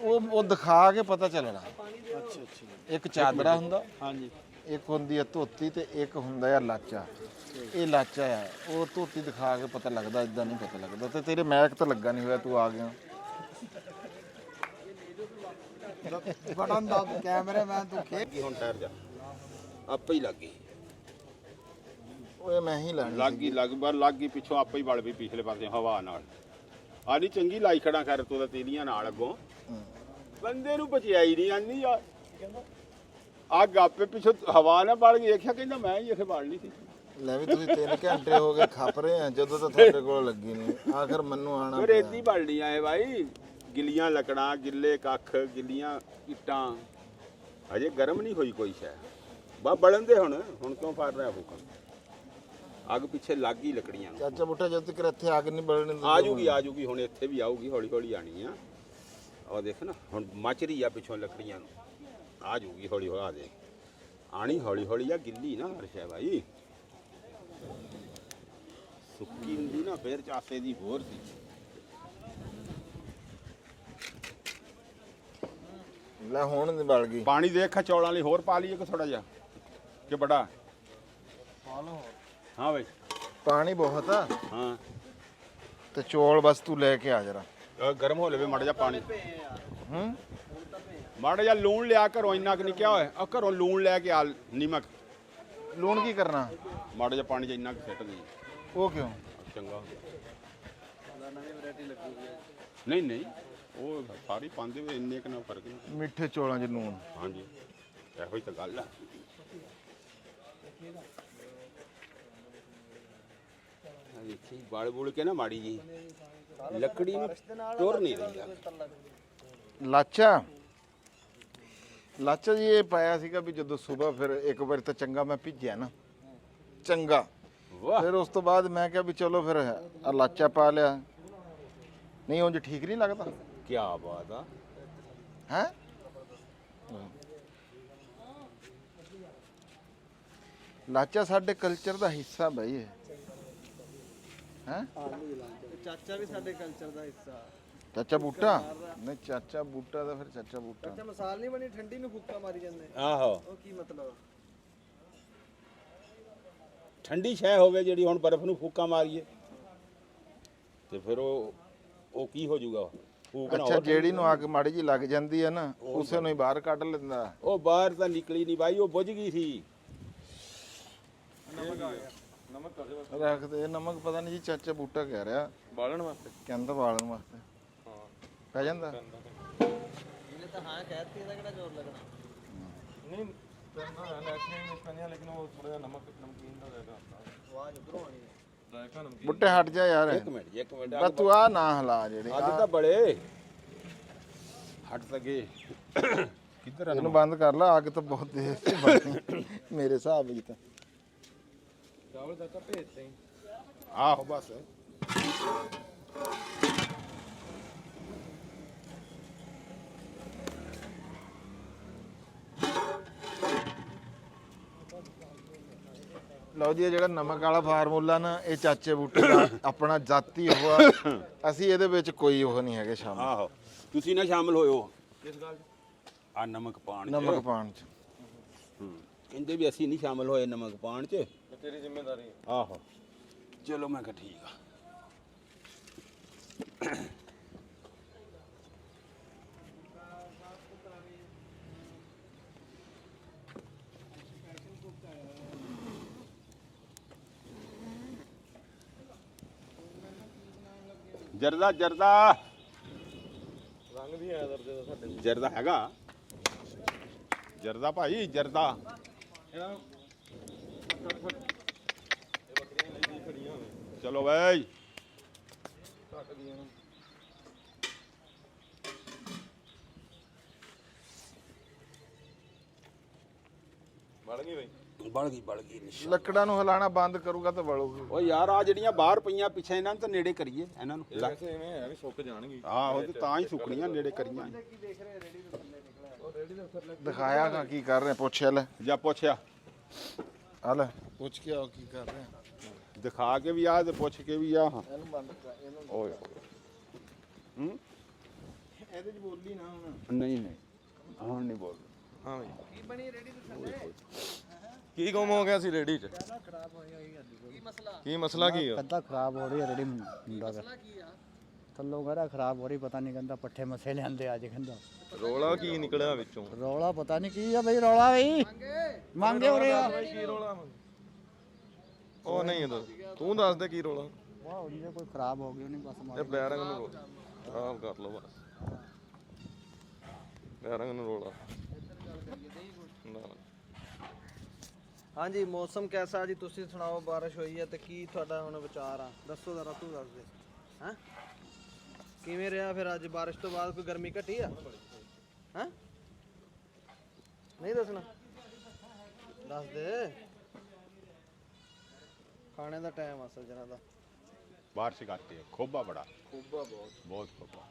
ਉਹ ਦਿਖਾ ਕੇ ਪਤਾ ਚੱਲਣਾ। ਅੱਛਾ ਜੀ। ਇੱਕ ਚਾਦਰਾ ਹੁੰਦਾ ਹਾਂਜੀ ਇੱਕ ਹੁੰਦੀ ਆ ਧੋਤੀ ਤੇ ਇੱਕ ਹੁੰਦਾ ਆ ਲਾਚਾ। ਇਹ ਲਾਚਾ ਆ ਉਹ ਧੋਤੀ ਦਿਖਾ ਕੇ ਪਤਾ ਲੱਗਦਾ ਇਦਾਂ ਨਹੀਂ ਪਤਾ ਲੱਗਦਾ। ਤੇ ਤੇਰੇ ਮੈਕ ਤਾਂ ਲੱਗਾ ਨਹੀਂ ਹੋਇਆ ਤੂੰ ਆ ਗਿਆ। ਬਟਨ ਦਾ ਕੈਮਰਾਮੈਨ ਤੂੰ ਖੇਡ। ਹੁਣ ਠਹਿਰ ਜਾ ਆਪੇ ਹੀ ਲੱਗ ਗਈ ਓਏ ਮੈਂ ਹੀ ਲੈਣੀ ਲੱਗ ਗਈ ਪਿੱਛੋਂ ਆਪੇ ਹੀ ਵੜ ਪਈ ਪਿਛਲੇ ਪਾਸੇ ਹਵਾ ਨਾਲ। ਆੜੀ ਚੰਗੀ ਲਾਈ ਖੜਾ ਕਰ ਤੂੰ ਤਾਂ ਤੇਲੀਆਂ ਨਾਲ ਅੱਗੋਂ ਬੰਦੇ ਨੂੰ ਬਚਾਈ ਨਹੀਂ ਆਂਦੀ ਯਾਰ। ਅੱਗ ਆਪੇ ਪਿੱਛੋਂ ਹਵਾ ਨਾਲ ਵੜ ਗਈ ਦੇਖਿਆ ਕਹਿੰਦਾ ਮੈਂ ਹੀ ਇੱਥੇ ਵੜਨੀ ਸੀ। ਲੈ ਵੀ ਤੁਸੀਂ 3 ਘੰਟੇ ਹੋ ਗਏ ਖੱਪ ਰਹੇ ਆ ਜਦੋਂ ਤਾਂ ਤੁਹਾਡੇ ਕੋਲ ਲੱਗੀ ਨਹੀਂ ਆਖਰ ਮੈਨੂੰ ਆਣਾ ਫਿਰ ਏਦੀ ਵੜਨੀ ਆਏ ਭਾਈ ਗਿੱਲੀਆਂ ਲੱਕੜਾਂ ਗਿੱਲੇ ਕੱਖ ਗਿੱਲੀਆਂ ਇੱਟਾਂ ਅਜੇ ਗਰਮ ਨਹੀਂ ਹੋਈ ਕੋਈ ਸ਼ੈ ਬਾ ਬਲਣ ਦੇ ਹੁਣ ਕਿਉਂ ਫੜ ਰਿਹਾ ਹੁਕਮ ਅੱਗ ਪਿੱਛੇ ਲੱਗ ਗਈ ਲੱਕੜੀਆਂ ਨੂੰ। ਚਾਚਾ ਬੁੱਟਾ ਜਦ ਤੱਕ ਇੱਥੇ ਅੱਗ ਨਹੀਂ ਬਲਣ ਦਿੰਦੇ ਆ ਜੂਗੀ ਹੁਣ ਇੱਥੇ ਵੀ ਆਊਗੀ ਹੌਲੀ ਹੌਲੀ ਆਣੀ ਆ। ਉਹ ਦੇਖ ਨਾ ਹੁਣ ਮੱਚ ਰਹੀ ਆ ਪਿੱਛੋਂ ਲੱਕੜੀਆਂ ਨੂੰ ਆ ਜੂਗੀ ਹੌਲੀ ਹੌਲੀ ਆ ਦੇ ਆਣੀ ਹੌਲੀ ਹੌਲੀ ਆ ਗਿੱਲੀ ਨਾ ਹਰਸ਼ਾ ਭਾਈ ਸੁੱਕੀ ਹੁੰਦੀ ਨਾ ਫੇਰ ਚਾਸੇ ਦੀ ਹੋਰ ਸੀ। ਲੈ ਹੁਣ ਨਹੀਂ ਬਲ ਗਈ। ਪਾਣੀ ਦੇਖ ਚੌਲਾਂ ਲਈ ਹੋਰ ਪਾ ਲਈਏ ਕਿ ਥੋੜਾ ਜਿਹਾ ਕਿ ਬੜਾ ਹਾਂ ਬਈ ਪਾਣੀ ਬਹੁਤ ਆ ਹਾਂ ਤੇ ਚੌਲ ਬਸ ਤੂੰ ਲੈ ਕੇ ਆ ਜਰਾ। ਗਰਮ ਹੋ ਲਵੇ ਮਾੜਾ ਜਿਹਾ ਪਾਣੀ ਹੂੰ ਮਾੜਾ ਜਿਹਾ ਲੂਣ ਲਿਆ ਘਰੋਂ ਇੰਨਾ ਕਿ ਨਹੀਂ ਕਿਹਾ ਹੋਇਆ ਆ ਘਰੋਂ ਲੂਣ ਲੈ ਕੇ ਆ ਨਿਮਕ ਲੂਣ ਕੀ ਕਰਨਾ? ਮਾੜਾ ਜਿਹਾ ਪਾਣੀ 'ਚ ਇੰਨਾ ਕੁ ਸਿੱਟ ਦੇ ਉਹ ਕਿਉਂ? ਚੰਗਾ ਹੋ ਗਿਆ ਨਹੀਂ ਨਹੀਂ ਉਹ ਸਾਰੀ ਪਾਉਂਦੇ ਹੋਏ ਇੰਨੇ ਕੁ ਨਾਲ ਫਰਕ ਨਹੀਂ ਮਿੱਠੇ ਚੌਲਾਂ 'ਚ ਲੂਣ। ਹਾਂਜੀ ਇਹੋ ਹੀ ਤਾਂ ਗੱਲ ਆ ਦੇਖੀ ਬਾਲ ਬੁਲ ਕੇ ਨਾ ਮਾੜੀ ਜੀ ਲੱਕੜੀ ਨੂੰ ਟੁਰ ਨਹੀਂ ਰਹੀ ਲਾਚਾ ਜੀ ਇਹ ਪਾਇਆ ਸੀਗਾ ਵੀ ਜਦੋਂ ਸਵੇਰ ਫਿਰ ਇੱਕ ਵਾਰ ਤਾਂ ਚੰਗਾ ਮੈਂ ਭਿੱਜਿਆ ਨਾ ਚੰਗਾ ਵਾਹ ਫਿਰ ਉਸ ਤੋਂ ਬਾਅਦ ਮੈਂ ਕਿਹਾ ਵੀ ਚਲੋ ਫਿਰ ਆਹ ਲਾਚਾ ਪਾ ਲਿਆ। ਨਹੀਂ ਉਂਝ ਠੀਕ ਨਹੀਂ ਲੱਗਦਾ ਕੀ ਬਾਤ ਆ ਹੈ। ਲਾਚਾ ਸਾਡੇ ਕਲਚਰ ਦਾ ਹਿੱਸਾ ਬਈ ਹੈ। ਚਾਚਾ ਵੀ ਸਾਡੇ ਕਲਚਰ ਦਾ ਹਿੱਸਾ। ਚਾਚਾ ਬੂਟਾ ਨਹੀਂ ਚਾਚਾ ਬੂਟਾ ਦਾ ਫਿਰ ਚਾਚਾ ਬੂਟਾ। ਚਾਚਾ ਮਸਾਲ ਨਹੀਂ ਬਣੀ ਠੰਡੀ ਨੂੰ ਫੁੱਕਾ ਮਾਰੀ ਜਾਂਦੇ ਆਹੋ ਉਹ ਕੀ ਮਤਲਬ? ਠੰਡੀ ਸ਼ੈ ਹੋਵੇ ਜਿਹੜੀ ਹੁਣ ਬਰਫ਼ ਨੂੰ ਫੂਕਾ ਮਾਰੀਏ ਤੇ ਫਿਰ ਉਹ ਕੀ ਹੋ ਜਾਊਗਾ ਫੂਕ ਨਾ ਅੱਛਾ ਜਿਹੜੀ ਨੂੰ ਅੱਗ ਮਾੜੀ ਜੀ ਲੱਗ ਜਾਂਦੀ ਹੈ ਨਾ ਉਸੇ ਨੂੰ ਹੀ ਬਾਹਰ ਕੱਢ ਲੈਂਦਾ। ਉਹ ਬਾਹਰ ਤਾਂ ਨਿਕਲੀ ਨਹੀਂ ਬਾਈ ਉਹ ਬੁੱਝ ਗਈ ਸੀ ਰੱਖ ਦੇ ਨਮਕ ਪਤਾ ਨਹੀਂ ਜੀ ਚਾਚਾ ਬੂਟਾ ਕਹਿ ਰਿਹਾ ਬਾਲਣ ਵਾਸਤੇ। ਕਹਿੰਦਾ ਬਾਲਣ ਵਾਸਤੇ ਪੈ ਜਾਂਦਾ। ਇਹਨੇ ਤਾਂ ਹਾਂ ਕਹਿਤੀ ਇਹਦਾ ਕਿਹੜਾ ਜ਼ੋਰ ਲੱਗਣਾ। ਨਹੀਂ ਕਰਨਾ ਹੈ ਨੈਚੁਰਲ ਪੈਣੀਆਂ ਲੇਕਿਨ ਉਹ ਥੋੜਾ ਜਿਹਾ ਨਮਕੀਨ ਦਾ ਦੇਗਾ। ਆਵਾਜ਼ ਉਧਰੋਂ ਆਣੀ ਹੈ। ਜ਼ਾਇਕਾ ਨਮਕੀਨ। ਬੁੱਟੇ ਹਟ ਜਾ ਯਾਰ ਇੱਕ ਮਿੰਟ ਬਸ ਤੂੰ ਆ ਨਾ ਹਿਲਾ ਜਿਹੜੇ ਅੱਜ ਤਾਂ ਬੜੇ ਹਟ ਸਕੇ ਕਿੱਧਰ ਆ ਇਹਨੂੰ ਬੰਦ ਕਰ ਲਾ ਅੱਗ ਤਾਂ ਬਹੁਤ ਦੇਰ ਤੇ ਬਣੀ ਮੇਰੇ ਹਿਸਾਬ ਵਿੱਚ ਤਾਂ। ਚਾਵਲ ਚਾਚਾ ਭੇਜਦੇ ਹੀ। ਆਹੋ ਬਸ ਲਓ ਜੀ ਇਹ ਜਿਹੜਾ ਨਮਕ ਵਾਲਾ ਫਾਰਮੂਲਾ ਨਾ ਇਹ ਚਾਚੇ ਬੂਟੇ ਦਾ ਆਪਣਾ ਜਾਤੀ ਹੋਆ। ਅਸੀਂ ਇਹਦੇ ਵਿੱਚ ਕੋਈ ਉਹ ਨਹੀਂ ਹੈਗੇ ਸ਼ਾਮਲ ਆਹੋ ਤੁਸੀਂ ਨਾ ਸ਼ਾਮਲ ਹੋਇਓ ਕਿਸ ਗੱਲ ਆ ਨਮਕ ਪਾਣ ਚ ਨਮਕ ਪਾਣ ਚ। ਕਹਿੰਦੇ ਵੀ ਅਸੀਂ ਨਹੀਂ ਸ਼ਾਮਲ ਹੋਏ ਨਮਕ ਪਾਣ ਚ ਤੇਰੀ ਜ਼ਿੰਮੇਵਾਰੀ। ਆਹੋ ਚਲੋ ਮੈਂ ਕਿਹਾ ਠੀਕ ਆ ਜਰਦਾ ਰੰਗ ਵੀ ਆਇਆ ਦਰਦੇ ਦਾ ਸਾਡੇ। ਜਰਦਾ ਹੈਗਾ ਜਰਦਾ ਭਾਈ ਜਰਦਾ ਇਹ ਬੱਕਰੀਆਂ ਲਈ ਖੜੀਆਂ ਹੋਵੇ ਚਲੋ ਬਾਈ ਘੱਟ ਗਈਆਂ ਨਾ। ਬਣ ਗਈ ਬਈ। ਬਲ ਗਈ ਲੱਕੜਾਂ ਨੂੰ ਹਿਲਾਣਾ ਬੰਦ ਕਰੂਗਾ ਤਾਂ ਵਲੋਗੇ। ਓ ਯਾਰ ਆ ਜਿਹੜੀਆਂ ਬਾਹਰ ਪਈਆਂ ਪਿੱਛੇ ਇਹਨਾਂ ਨੂੰ ਤਾਂ ਨੇੜੇ ਕਰੀਏ ਇਹਨਾਂ ਨੂੰ ਵੈਸੇ ਐਵੇਂ ਹੈ ਵੀ ਸੁੱਕ ਜਾਣਗੀ। ਆਹੋ ਤੇ ਤਾਂ ਹੀ ਸੁੱਕਣੀਆਂ ਨੇੜੇ ਕਰੀਆਂ ਦਿਖਾਇਆ ਕਾ ਕੀ ਕਰ ਰਹੇ ਪੁੱਛਿਆ ਲੈ ਜਾਂ ਪੁੱਛਿਆ ਆ ਲੈ ਪੁੱਛ ਕੇ ਆਓ ਕੀ ਕਰ ਰਹੇ। ਦਿਖਾ ਕੇ ਵੀ ਆ ਤੇ ਪੁੱਛ ਕੇ ਵੀ ਆ ਇਹਨੂੰ ਬੰਦ ਕਰ ਇਹਨੂੰ ਓਏ ਹੂੰ ਇਹਦੇ ਚ ਬੋਲੀ ਨਾ ਹੁਣ। ਨਹੀਂ ਹੁਣ ਨਹੀਂ ਬੋਲ ਹਾਂ ਬਈ ਕੀ ਗੁੰਮ ਹੋ ਗਿਆ ਸੀ ਰੇੜੀ 'ਚ? ਕੀ ਮਸਲਾ ਕੀ ਆ? कंधा खराब हो रही है रेडी मुंडा का थल्लो कहरा खराब हो रही पता नहीं कहता पट्ठे मसे लियांदे आज कहता ਰੋਲਾ ਕੀ ਨਿਕਲਿਆ ਵਿੱਚੋਂ? रौला पता नहीं की है भाई रौला भाई मांगे हो रहे हो ਕੀ ਰੋਲਾ? ਉਹ ਨਹੀਂ ਤੂੰ ਦੱਸ ਦੇ ਕੀ ਰੋਲਾ? वाह उनसे कोई खराब हो गई नहीं बस ਇਹ ਬੈਰੰਗ ਨੂੰ ਆਰਾਮ ਕਰ ਲਓ ਬਸ। ਬੈਰੰਗ ਨੂੰ ਰੋਲਾ ਨਾ। ਹਾਂਜੀ ਮੌਸਮ ਕੈਸਾ ਜੀ ਤੁਸੀਂ ਸੁਣਾਓ ਬਾਰਿਸ਼ ਹੋਈ ਹੈ ਤੇ ਕੀ ਤੁਹਾਡਾ ਹੁਣ ਵਿਚਾਰ ਆ ਦੱਸੋ ਜ਼ਰਾ ਤੂੰ ਦੱਸ ਦੇ ਹੈਂ ਕਿਵੇਂ ਰਿਹਾ ਫਿਰ ਅੱਜ ਬਾਰਿਸ਼ ਤੋਂ ਬਾਅਦ ਕੋਈ ਗਰਮੀ ਘਟੀ ਆ ਹੈਂ ਨਹੀਂ ਦੱਸਣਾ ਦੱਸ ਦੇ ਖਾਣੇ ਦਾ ਟਾਈਮ ਆ ਸੱਜਣਾ ਦਾ ਬਾਰਿਸ਼ ਕਰਤੀ ਹੈ ਖੋਬਾ ਬੜਾ ਖੋਬਾ ਬਹੁਤ ਖੋਬਾ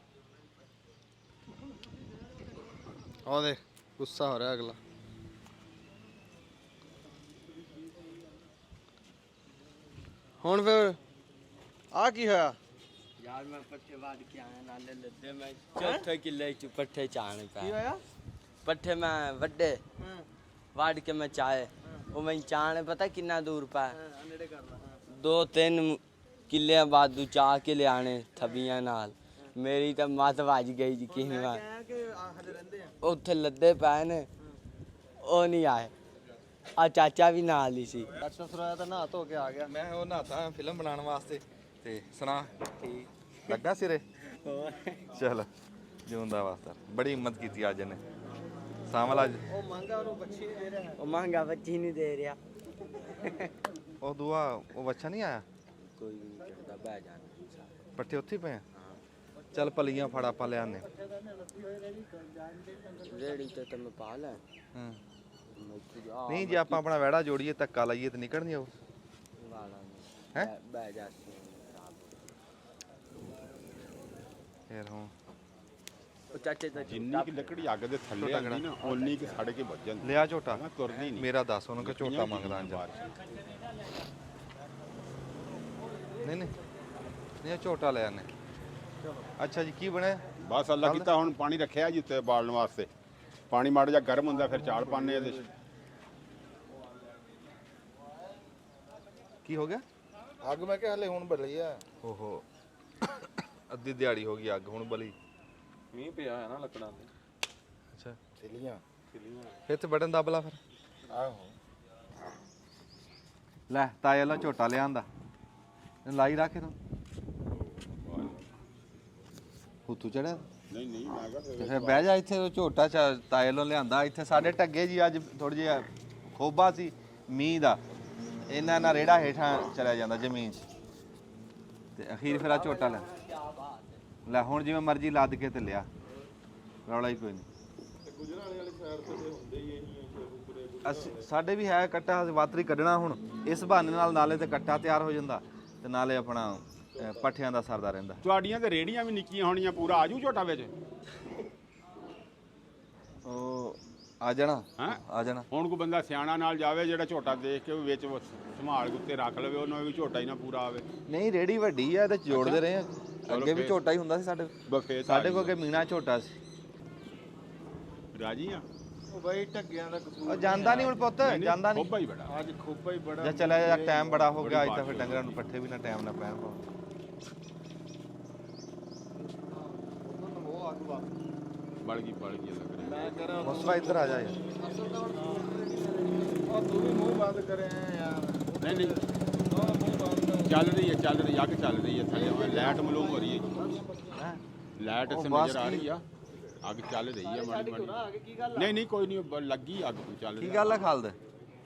ਉਹ ਦੇਖ ਗੁੱਸਾ ਹੋ ਰਿਹਾ ਅਗਲਾ ਹੁਣ ਫਿਰ ਆ ਕੀ ਹੋਇਆ यार मैं पट्टे बाद के आया नाले लेते मैं चौथे किले च पट्टे चाण ਕੀ पे ਹੋਇਆ ਪੱਠੇ ਮੈਂ ਵੱਡੇ ਵੱਢ ਕੇ ਮੈਂ ਚਾਏ ਉਹ ਮੈਂ ਚਾਹ ਨੇ ਪਤਾ ਕਿੰਨਾ ਦੂਰ ਪਾ ਨੇੜੇ ਕਰਦਾ 2-3 ਕਿੱਲਿਆਂ ਬਾਅਦ ਚਾਹ ਕੇ ਲਿਆਣੇ ਥਬੀਆਂ ਨਾਲ ਮੇਰੀ ਤਾਂ ਮੱਤ ਵੱਜ ਗਈ ਜੀ ਕਿਸੇ ਵਾਰ ਕਿ ਹਲੇ ਰਹਿੰਦੇ ਆ ਉੱਥੇ ਲੱਦੇ ਪਏ ਨੇ ਉਹ ਨਹੀਂ ਆਏ ਆ ਚਾਚਾ ਵੀ ਨਾਲ ਹੀ ਸੀ ਦਰਸ਼ਨ ਸੁਰਾਇਆ ਤਾਂ ਨਹਾ ਧੋ ਕੇ ਆ ਗਿਆ ਮੈਂ ਉਹ ਨਹਾਤਾ ਫਿਲਮ ਬਣਾਉਣ ਵਾਸਤੇ ਤੇ ਸੁਣਾ ਠੀਕ ਲੱਗਾ ਸਿਰੇ ਚਲ ਜਿਉਂਦਾ ਵਾਸਤਾ ਬੜੀ ਹਿੰਮਤ ਕੀਤੀ ਅੱਜ ਇਹਨੇ ਸਾਮਲ ਅੱਜ ਉਹ ਮੰਗਾ ਉਹਨੂੰ ਬੱਚੀ ਨਹੀਂ ਦੇ ਰਿਹਾ ਉਹ ਮਹਿੰਗਾ ਬੱਚੀ ਨਹੀਂ ਦੇ ਰਿਹਾ ਉਹ ਦੁਆ ਉਹ ਬੱਚਾ ਨਹੀਂ ਆਇਆ ਕੋਈ ਨਹੀਂ ਕਰਦਾ ਬਹਿ ਜਾਣਾ ਪੱਠੇ ਉੱਥੇ ਹੀ ਪਏ ਆ ਚੱਲ ਪਲੀਆਂ ਫੜ ਆਪਾਂ ਲਿਆਨੇ ਰੇੜੀ ਤੇ ਮੈਂ ਪਾ ਲੈ ਹਾਂ ਨਹੀਂ ਜੇ ਆਪਾਂ ਆਪਣਾ ਵਿਹੜਾ ਜੋੜੀਏ ਧੱਕਾ ਲਾਈਏ ਤੇ ਨਿਕਲਣੀ ਉਹ ਹੈ ਬਹਿ ਜਾ ਫੇਰ ਹੁਣ ਉਹ ਚਾਚੇ ਦਾ ਜਿੰਨੀ ਕਿ ਲੱਕੜੀ ਅੱਗ ਦੇ ਥੱਲੇ ਆਉਂਦੀ ਨਾ ਓਨੀ ਕਿ ਸੜ ਕੇ ਵੱਜ ਜਾਂਦੀ ਲਿਆ ਝੋਟਾ ਮੈਂ ਤੁਰਦੀ ਨਹੀਂ ਮੇਰਾ ਦੱਸ ਉਹਨੂੰ ਕਿ ਝੋਟਾ ਮੰਗਦਾ ਅੰਜਾ ਨਹੀਂ ਨਹੀਂ ਨਹੀਂ ਝੋਟਾ ਲੈ ਆਨੇ ਅੱਛਾ ਜੀ ਕੀ ਬਣਿਆ ਬਸ ਅੱਲਾ ਕੀਤਾ ਹੁਣ ਪਾਣੀ ਰੱਖਿਆ ਜੀ ਉੱਤੇ ਬਾਲਣ ਵਾਸਤੇ ਪਾਣੀ ਮਾੜਾ ਜਿਹਾ ਗਰਮ ਹੁੰਦਾ ਫਿਰ ਚਾਲ ਪਾਣੇ ਇਹਦੇ 'ਚ ਕੀ ਹੋ ਗਿਆ ਅੱਗ ਮੈਂ ਕਿਹਾ ਹਲੇ ਹੁਣ ਬਲੀ ਆ ਓਹੋ ਅੱਧੀ ਦਿਹਾੜੀ ਹੋ ਗਈ ਅੱਗ ਹੁਣ ਬਲੀ ਮੀਂਹ ਪਿਆ ਹੈ ਨਾ ਲੱਕੜਾਂ ਤੇ ਅੱਛਾ ਸਿਲੀਆਂ ਫਿਰ ਤੇ ਬਟਨ ਦੱਬ ਲਾ ਫਿਰ ਆਹੋ ਲੈ ਤਾਏ ਵਾਲਾ ਝੋਟਾ ਲਿਆਂਦਾ ਲਾਈ ਰੱਖ ਇਹਨੂੰ ਹੁੱਤੂ ਚੜਿਆ ਨਹੀਂ ਨਹੀਂ ਮੈਂ ਕਿਹਾ ਤੇ ਫਿਰ ਬਹਿ ਜਾ ਇੱਥੇ ਉਹ ਝੋਟਾ ਤਾਏ ਵੱਲੋਂ ਲਿਆਂਦਾ ਇੱਥੇ ਸਾਡੇ ਟੱਗੇ ਜੀ ਅੱਜ ਥੋੜਾ ਜਿਹਾ ਖੋਬਾ ਸੀ ਮੀਂਹ ਦਾ ਇਹਨਾਂ ਨਾਲ ਰੇੜਾ ਹੇਠਾਂ ਚਲਿਆ ਜਾਂਦਾ ਜ਼ਮੀਨ 'ਚ ਤੇ ਅਖੀਰ ਫਿਰ ਆ ਝੋਟਾ ਲੈ ਹੁਣ ਜਿਵੇਂ ਮਰਜ਼ੀ ਲੱਦ ਕੇ ਤੇ ਲਿਆ ਰੌਲਾ ਹੀ ਕੋਈ ਨਹੀਂ ਸਾਡੇ ਵੀ ਹੈ ਕੱਟਾ ਵਾਤਰੀ ਕੱਢਣਾ ਹੁਣ ਇਸ ਬਹਾਨੇ ਨਾਲ ਨਾਲੇ ਤੇ ਕੱਟਾ ਤਿਆਰ ਹੋ ਜਾਂਦਾ ਤੇ ਨਾਲੇ ਆਪਣਾ ਪੱਠਿਆਂ ਦਾ ਸਰਦਾ ਰਹਿੰਦਾ ਤੁਹਾਡੀਆਂ ਤੇ ਰੇੜੀਆਂ ਵੀ ਨਿੱਕੀਆਂ ਹੋਣੀਆਂ ਪੂਰਾ ਆਜੂ ਝੋਟਾ ਵਿੱਚ ਉਹ ਆ ਜਾਣਾ ਹੈਂ? ਆ ਜਾਣਾ ਹੁਣ ਕੋਈ ਬੰਦਾ ਸਿਆਣਾ ਨਾਲ ਜਾਵੇ ਜਿਹੜਾ ਝੋਟਾ ਦੇਖ ਕੇ ਉਹ ਵਿੱਚ ਸੰਭਾਲ ਕੇ ਉੱਤੇ ਰੱਖ ਲਵੇ ਉਹਨੂੰ ਵੀ ਝੋਟਾ ਹੀ ਨਾ ਪੂਰਾ ਆਵੇ ਨਹੀਂ ਰੇੜੀ ਵੱਡੀ ਆ ਤੇ ਜੋੜਦੇ ਰਹੇ ਆ ਅੱਗੇ ਵੀ ਝੋਟਾ ਹੀ ਹੁੰਦਾ ਸੀ ਸਾਡੇ ਬਫੇ ਸਾਡੇ ਕੋਲ ਅੱਗੇ ਮੀਣਾ ਝੋਟਾ ਸੀ ਰਾਜੀ ਆ ਉਹ ਬਈ ਢੱਗਿਆਂ ਦਾ ਕਸੂਰ ਉਹ ਜਾਂਦਾ ਨਹੀਂ ਹੁਣ ਪੁੱਤ ਜਾਂਦਾ ਨਹੀਂ ਖੋਬਾ ਹੀ ਬੜਾ ਅੱਜ ਖੋਪਾ ਹੀ ਬੜਾ ਜਾਂ ਚਲਾ ਜਾ ਟਾਈਮ ਬੜਾ ਹੋ ਗਿਆ ਅੱਜ ਤਾਂ ਫਿਰ ਡੰਗਰਾਂ ਨੂੰ ਪੱਠੇ ਵੀ ਨਾ ਟਾਈਮ ਨਾ ਪੈਣ ਪਾਉ ਬੜ ਗਈ ਲੱਗ ਰਹੀ ਮੈਂ ਕਰਾਂ ਮਸਲਾ ਇੱਧਰ ਆ ਜਾ ਯਾਰ ਉਹ ਤੂੰ ਵੀ ਮੂੰਹ ਬੰਦ ਕਰਿਆ ਯਾਰ ਨਹੀਂ ਨਹੀਂ ਚੱਲ ਰਹੀ ਹੈ ਅੱਗ ਚੱਲ ਰਹੀ ਹੈ ਥੱਲੇ ਲਾਈਟ ਮਲੂਮ ਹੋ ਰਹੀ ਹੈ ਲਾਈਟ ਇਸੇ ਨਜ਼ਰ ਆ ਰਹੀ ਆ ਅੱਗ ਚੱਲ ਰਹੀ ਹੈ ਮਾੜੀ ਮਾੜੀ ਨਹੀਂ ਕੋਈ ਨਹੀਂ ਲੱਗੀ ਅੱਗ ਚੱਲ ਰਹੀ ਕੀ ਗੱਲ ਆ ਖਾਲਦ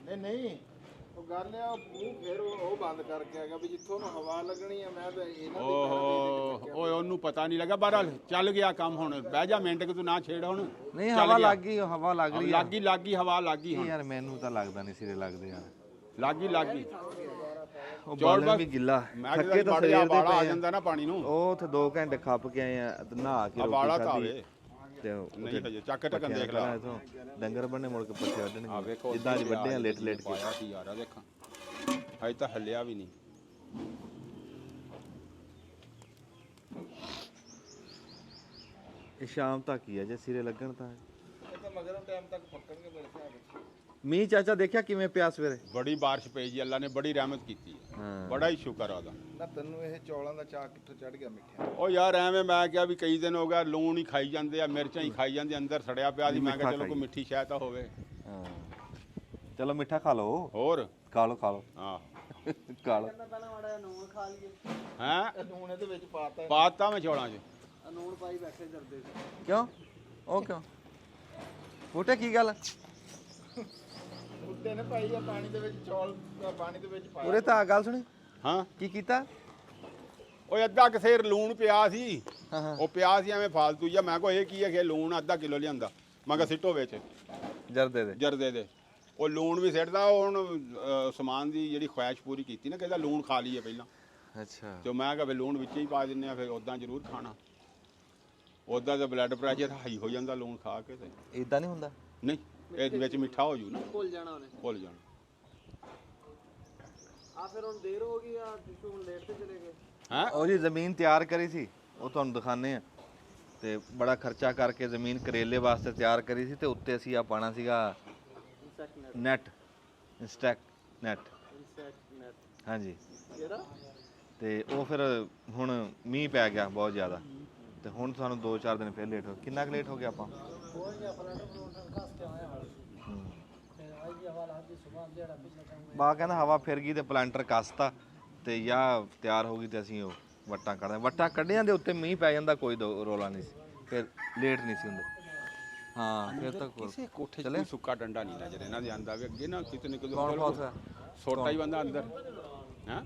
ਨਹੀਂ ਉਹ ਗੱਲ ਆ ਉਹ ਮੂੰਹ ਫਿਰ ਉਹ ਬੰਦ ਕਰਕੇ ਆ ਗਿਆ ਵੀ ਜਿੱਥੋਂ ਨੂੰ ਹਵਾ ਲੱਗਣੀ ਆ ਮੈਂ ਤਾਂ ਇਹਨਾਂ ਦੀ ਓਹੋ ਓਏ ਉਹਨੂੰ ਪਤਾ ਨਹੀਂ ਲੱਗਾ ਬਹਰਾਲ ਚੱਲ ਗਿਆ ਕੰਮ ਹੁਣ ਬਹਿ ਜਾ ਮਿੰਟ ਕਿ ਤੂੰ ਨਾ ਛੇੜ ਹੁਣ ਨਹੀਂ ਚੱਲ ਹਵਾ ਗਿਆ। ਲੱਗ ਗਈ ਹਵਾ ਲੱਗ ਰਹੀ ਆ ਲੱਗੀ ਹਵਾ ਲੱਗੀ ਹੁਣ ਯਾਰ ਮੈਨੂੰ ਤਾਂ ਲੱਗਦਾ ਨਹੀਂ ਸਿਰੇ ਲੱਗਦੇ ਯਾਰ ਲੱਗੀ ਉਹ ਬਾਲਣ ਵੀ ਗਿੱਲਾ ਮੈਂ ਥੱਕੇ ਕਿਹਾ ਤਾਂ ਬੜਾ ਸਵੇਰ ਦੇ ਬਾਲਾ ਆ ਪਏ ਆ। ਜਾਂਦਾ ਨਾ ਪਾਣੀ ਨੂੰ ਉਹ ਉੱਥੇ 2 ਘੰਟੇ ਖੱਪ ਕੇ ਆਏ ਆ ਤੇ ਨਹਾ ਕੇ ਆ ਰੋਟੀ ਬਾਲਾ ਤਾਂ ਖਾਧੀ ਆਵੇ ਤੇ ਨਹੀਂ ਹਜੇ ਚੱਕ ਟਕਨ ਦੇਖ ਲੈ ਲਾ ਇਥੋਂ ਡੰਗਰ ਬੰਨੇ ਮੁੜ ਕੇ ਪੱਠੇ ਆ ਵੱਢਣਗੇ ਵੇਖੋ ਜਿੱਦਾਂ ਅੱਜ ਵੱਡੇ ਆ ਲੇਟ ਕੇ ਪਾਇਆ ਸੀ ਯਾਰ ਆ ਦੇਖਾਂ ਅਜੇ ਤਾਂ ਹੱਲਿਆ ਵੀ ਨਹੀਂ ਇਹ ਸ਼ਾਮ ਤੱਕ ਹੀ ਆ ਜੇ ਸਿਰੇ ਲੱਗਣ ਤਾਂ ਇਹ ਤਾਂ ਮਗਰੋਂ ਟਾਈਮ ਤੱਕ ਪੱਕਣਗੇ ਮੇਰੇ ਹਿਸਾਬ ਵਿੱਚ ਮੀਂਹ ਚਾਚਾ ਦੇਖਿਆ ਕਿਵੇਂ ਪਿਆ ਸਵੇਰੇ ਬੜੀ ਬਾਰਿਸ਼ ਪਈ ਜੀ ਅੱਲਾ ਨੇ ਬੜੀ ਰਹਿਮਤ ਕੀਤੀ ਹੈ ਹਾਂ ਬੜਾ ਹੀ ਸ਼ੁਕਰ ਆ ਉਹਦਾ ਨਾ ਤੈਨੂੰ ਇਹ ਚੌਲਾਂ ਦਾ ਚਾਹ ਕਿੱਥੋਂ ਚੜ ਗਿਆ ਮਿੱਠਿਆ ਉਹ ਯਾਰ ਐਵੇਂ ਮੈਂ ਕਿਹਾ ਵੀ ਕਈ ਦਿਨ ਹੋ ਗਿਆ ਲੂਣ ਹੀ ਖਾਈ ਜਾਂਦੇ ਆ ਮਿਰਚਾਂ ਹੀ ਖਾਈ ਜਾਂਦੇ ਅੰਦਰ ਸੜਿਆ ਪਿਆ ਸੀ ਮੈਂ ਕਿਹਾ ਚਲੋ ਕੋਈ ਮਿੱਠੀ ਸ਼ਾਇ ਤਾਂ ਹੋਵੇ ਹਾਂ ਚਲੋ ਮਿੱਠਾ ਖਾ ਲਓ ਹੋਰ ਖਾ ਲਓ ਆਹ ਖਾ ਲਓ ਪਹਿਲਾਂ ਮਾੜਾ ਜਿਹਾ ਨੂਣ ਖਾ ਲਈਏ ਹੈਂ ਲੂਣ ਇਹਦੇ ਵਿੱਚ ਪਾਤਾ ਪਾਤਾ ਮੈਂ ਚੌਲਾਂ 'ਚ ਨੂਣ ਪਾਈ ਬੈਠੇ ਕਰਦੇ ਸੀ ਕਿਉਂ ਉਹ ਕਿਉਂ ਫੋਟੇ ਕੀ ਗੱਲ ਉੱਤੇ ਨੇ ਪਾਈ ਆ ਪਾਣੀ ਦੇ ਵਿੱਚ ਚੌਲ ਪਾਣੀ ਦੇ ਵਿੱਚ ਪਾਇਆ ਉਰੇ ਤਾਂ ਆ ਗੱਲ ਸੁਣੀ ਹਾਂ ਕੀ ਕੀਤਾ ਉਹ ਅੱਧਾ ਕਸੇਰ ਲੂਣ ਪਿਆ ਸੀ ਹਾਂ ਹਾਂ ਉਹ ਪਿਆ ਸੀ ਐਵੇਂ ਫਾਲਤੂ ਜਿਹਾ ਮੈਂ ਕੋ ਇਹ ਕੀ ਹੈ ਕਿ ਲੂਣ ਅੱਧਾ ਕਿਲੋ ਲਿਆਂਦਾ ਮੈਂ ਕਿਹਾ ਸਿੱਟੋ ਵਿੱਚ ਜਰਦੇ ਦੇ ਜਰਦੇ ਦੇ ਉਹ ਲੂਣ ਵੀ ਸਿੱਟਦਾ ਉਹ ਹੁਣ ਸਮਾਨ ਦੀ ਜਿਹੜੀ ਖੁਆਇਸ਼ ਪੂਰੀ ਕੀਤੀ ਨਾ ਕਹਿੰਦਾ ਲੂਣ ਖਾ ਲਈਏ ਪਹਿਲਾਂ ਅੱਛਾ ਤੇ ਮੈਂ ਕਿਹਾ ਵੀ ਲੂਣ ਵਿੱਚ ਹੀ ਪਾ ਦਿੰਨੇ ਆ ਫਿਰ ਉਦਾਂ ਜ਼ਰੂਰ ਖਾਣਾ ਉਦਾਂ ਤਾਂ ਬਲੱਡ ਪ੍ਰੈਸ਼ਰ ਹਾਈ ਹੋ ਜਾਂਦਾ ਲੂਣ ਖਾ ਕੇ ਤੇ ਇਦਾਂ ਨਹੀਂ ਹੁੰਦਾ ਨਹੀਂ ਇਹ ਵਿੱਚ ਮਿੱਠਾ ਹੋ ਜੂ ਨਾ ਭੁੱਲ ਜਾਣਾ ਉਹਨੇ ਭੁੱਲ ਜਾਣਾ ਆ ਫਿਰ ਹੁਣ ਦੇਰ ਹੋ ਗਈ ਆ ਤੁਸੀਂ ਹੁਣ ਲੇਟ ਤੇ ਚਲੇ ਗਏ ਹੈ ਉਹ ਜੀ ਜ਼ਮੀਨ ਤਿਆਰ ਕਰੀ ਸੀ ਉਹ ਤੁਹਾਨੂੰ ਦਿਖਾਣੇ ਆ ਤੇ ਬੜਾ ਖਰਚਾ ਕਰਕੇ ਜ਼ਮੀਨ ਕਰੇਲੇ ਵਾਸਤੇ ਤਿਆਰ ਕਰੀ ਸੀ ਤੇ ਉੱਤੇ ਅਸੀਂ ਆ ਪਾਣਾ ਸੀਗਾ ਨੈਟ, ਇੰਸਟੈਕ ਨੈਟ। ਹਾਂਜੀ ਤੇ ਉਹ ਫਿਰ ਹੁਣ ਮੀਂਹ ਪੈ ਗਿਆ ਬਹੁਤ ਜ਼ਿਆਦਾ ਤੇ ਹੁਣ ਸਾਨੂੰ 2-4 ਦਿਨ ਫਿਰ ਲੇਟ ਹੋ ਕਿੰਨਾ ਕੁ ਲੇਟ ਹੋ ਗਿਆ ਆਪਾਂ? ਬਾ ਕਹਿੰਦਾ ਹਵਾ ਫਿਰ ਗਈ ਤੇ ਪਲਾਂਟਰ ਕੱਸਤਾ ਤੇ ਜਾਂ ਤਿਆਰ ਹੋ ਗਈ ਤੇ ਅਸੀਂ ਉਹ ਵੱਟਾਂ ਕੱਢਦੇ। ਵੱਟਾਂ ਕੱਢਿਆਂ ਦੇ ਉੱਤੇ ਮੀਂਹ ਪੈ ਜਾਂਦਾ ਕੋਈ ਰੋਲਾ ਨਹੀਂ ਸੀ, ਫਿਰ ਲੇਟ ਨਹੀਂ ਸੀ ਹੁੰਦੇ। ਹਾਂ ਫਿਰ ਤਾਂ ਕਿਸੇ ਕੋਠੇ 'ਚ ਕੋਈ ਸੁੱਕਾ ਡੰਡਾ ਨਹੀਂ ਨਜ਼ਰ ਇਹਨਾਂ ਦੇ ਆਂਦਾ ਵੀ ਅੱਗੇ ਨਾ ਕਿਤੇ ਨਾ ਕਿਤੇ ਛੋਟਾ ਹੀ ਬੰਦਾ ਅੰਦਰ ਹੈ।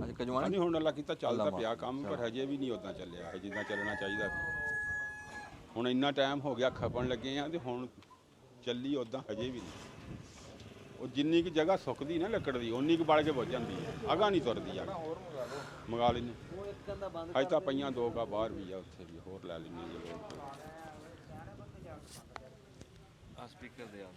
ਅੱਜ ਕਜਵਾਣਾ ਨਹੀਂ ਹੁਣ ਅੱਲਾ ਕੀਤਾ ਚੱਲਦਾ ਪਿਆ ਕੰਮ, ਪਰ ਹਜੇ ਵੀ ਨਹੀਂ ਉਦਾਂ ਚੱਲਿਆ ਹੈ ਜਿੱਦਾਂ ਚੱਲਣਾ ਚਾਹੀਦਾ ਸੀ। ਹੁਣ ਇੰਨਾ ਟਾਈਮ ਹੋ ਗਿਆ ਖਪਣ ਲੱਗੇ ਆ ਤੇ ਹੁਣ ਚੱਲੀ ਉਦਾਂ ਹਜੇ ਵੀ ਨਹੀਂ। ਉਹ ਜਿੰਨੀ ਕੁ ਜਗ੍ਹਾ ਸੁੱਕਦੀ ਨਾ ਲੱਕੜ ਦੀ ਉਨੀ ਕੁ ਬਲ ਕੇ ਵੱਜ ਜਾਂਦੀ ਹੈ, ਅਗਾਂਹ ਨਹੀਂ ਤੁਰਦੀ ਆ। ਮੰਗਾ ਲੈਂਦੇ ਅਜੇ ਤਾਂ ਪਈਆਂ 2 ਕਾ ਬਾਹਰ ਵੀ ਆ, ਉੱਥੇ ਵੀ ਹੋਰ ਲੈ ਲੈਂਦੇ ਜਦੋਂ ਆ ਸਪੀਕਰ ਦੇ ਆ।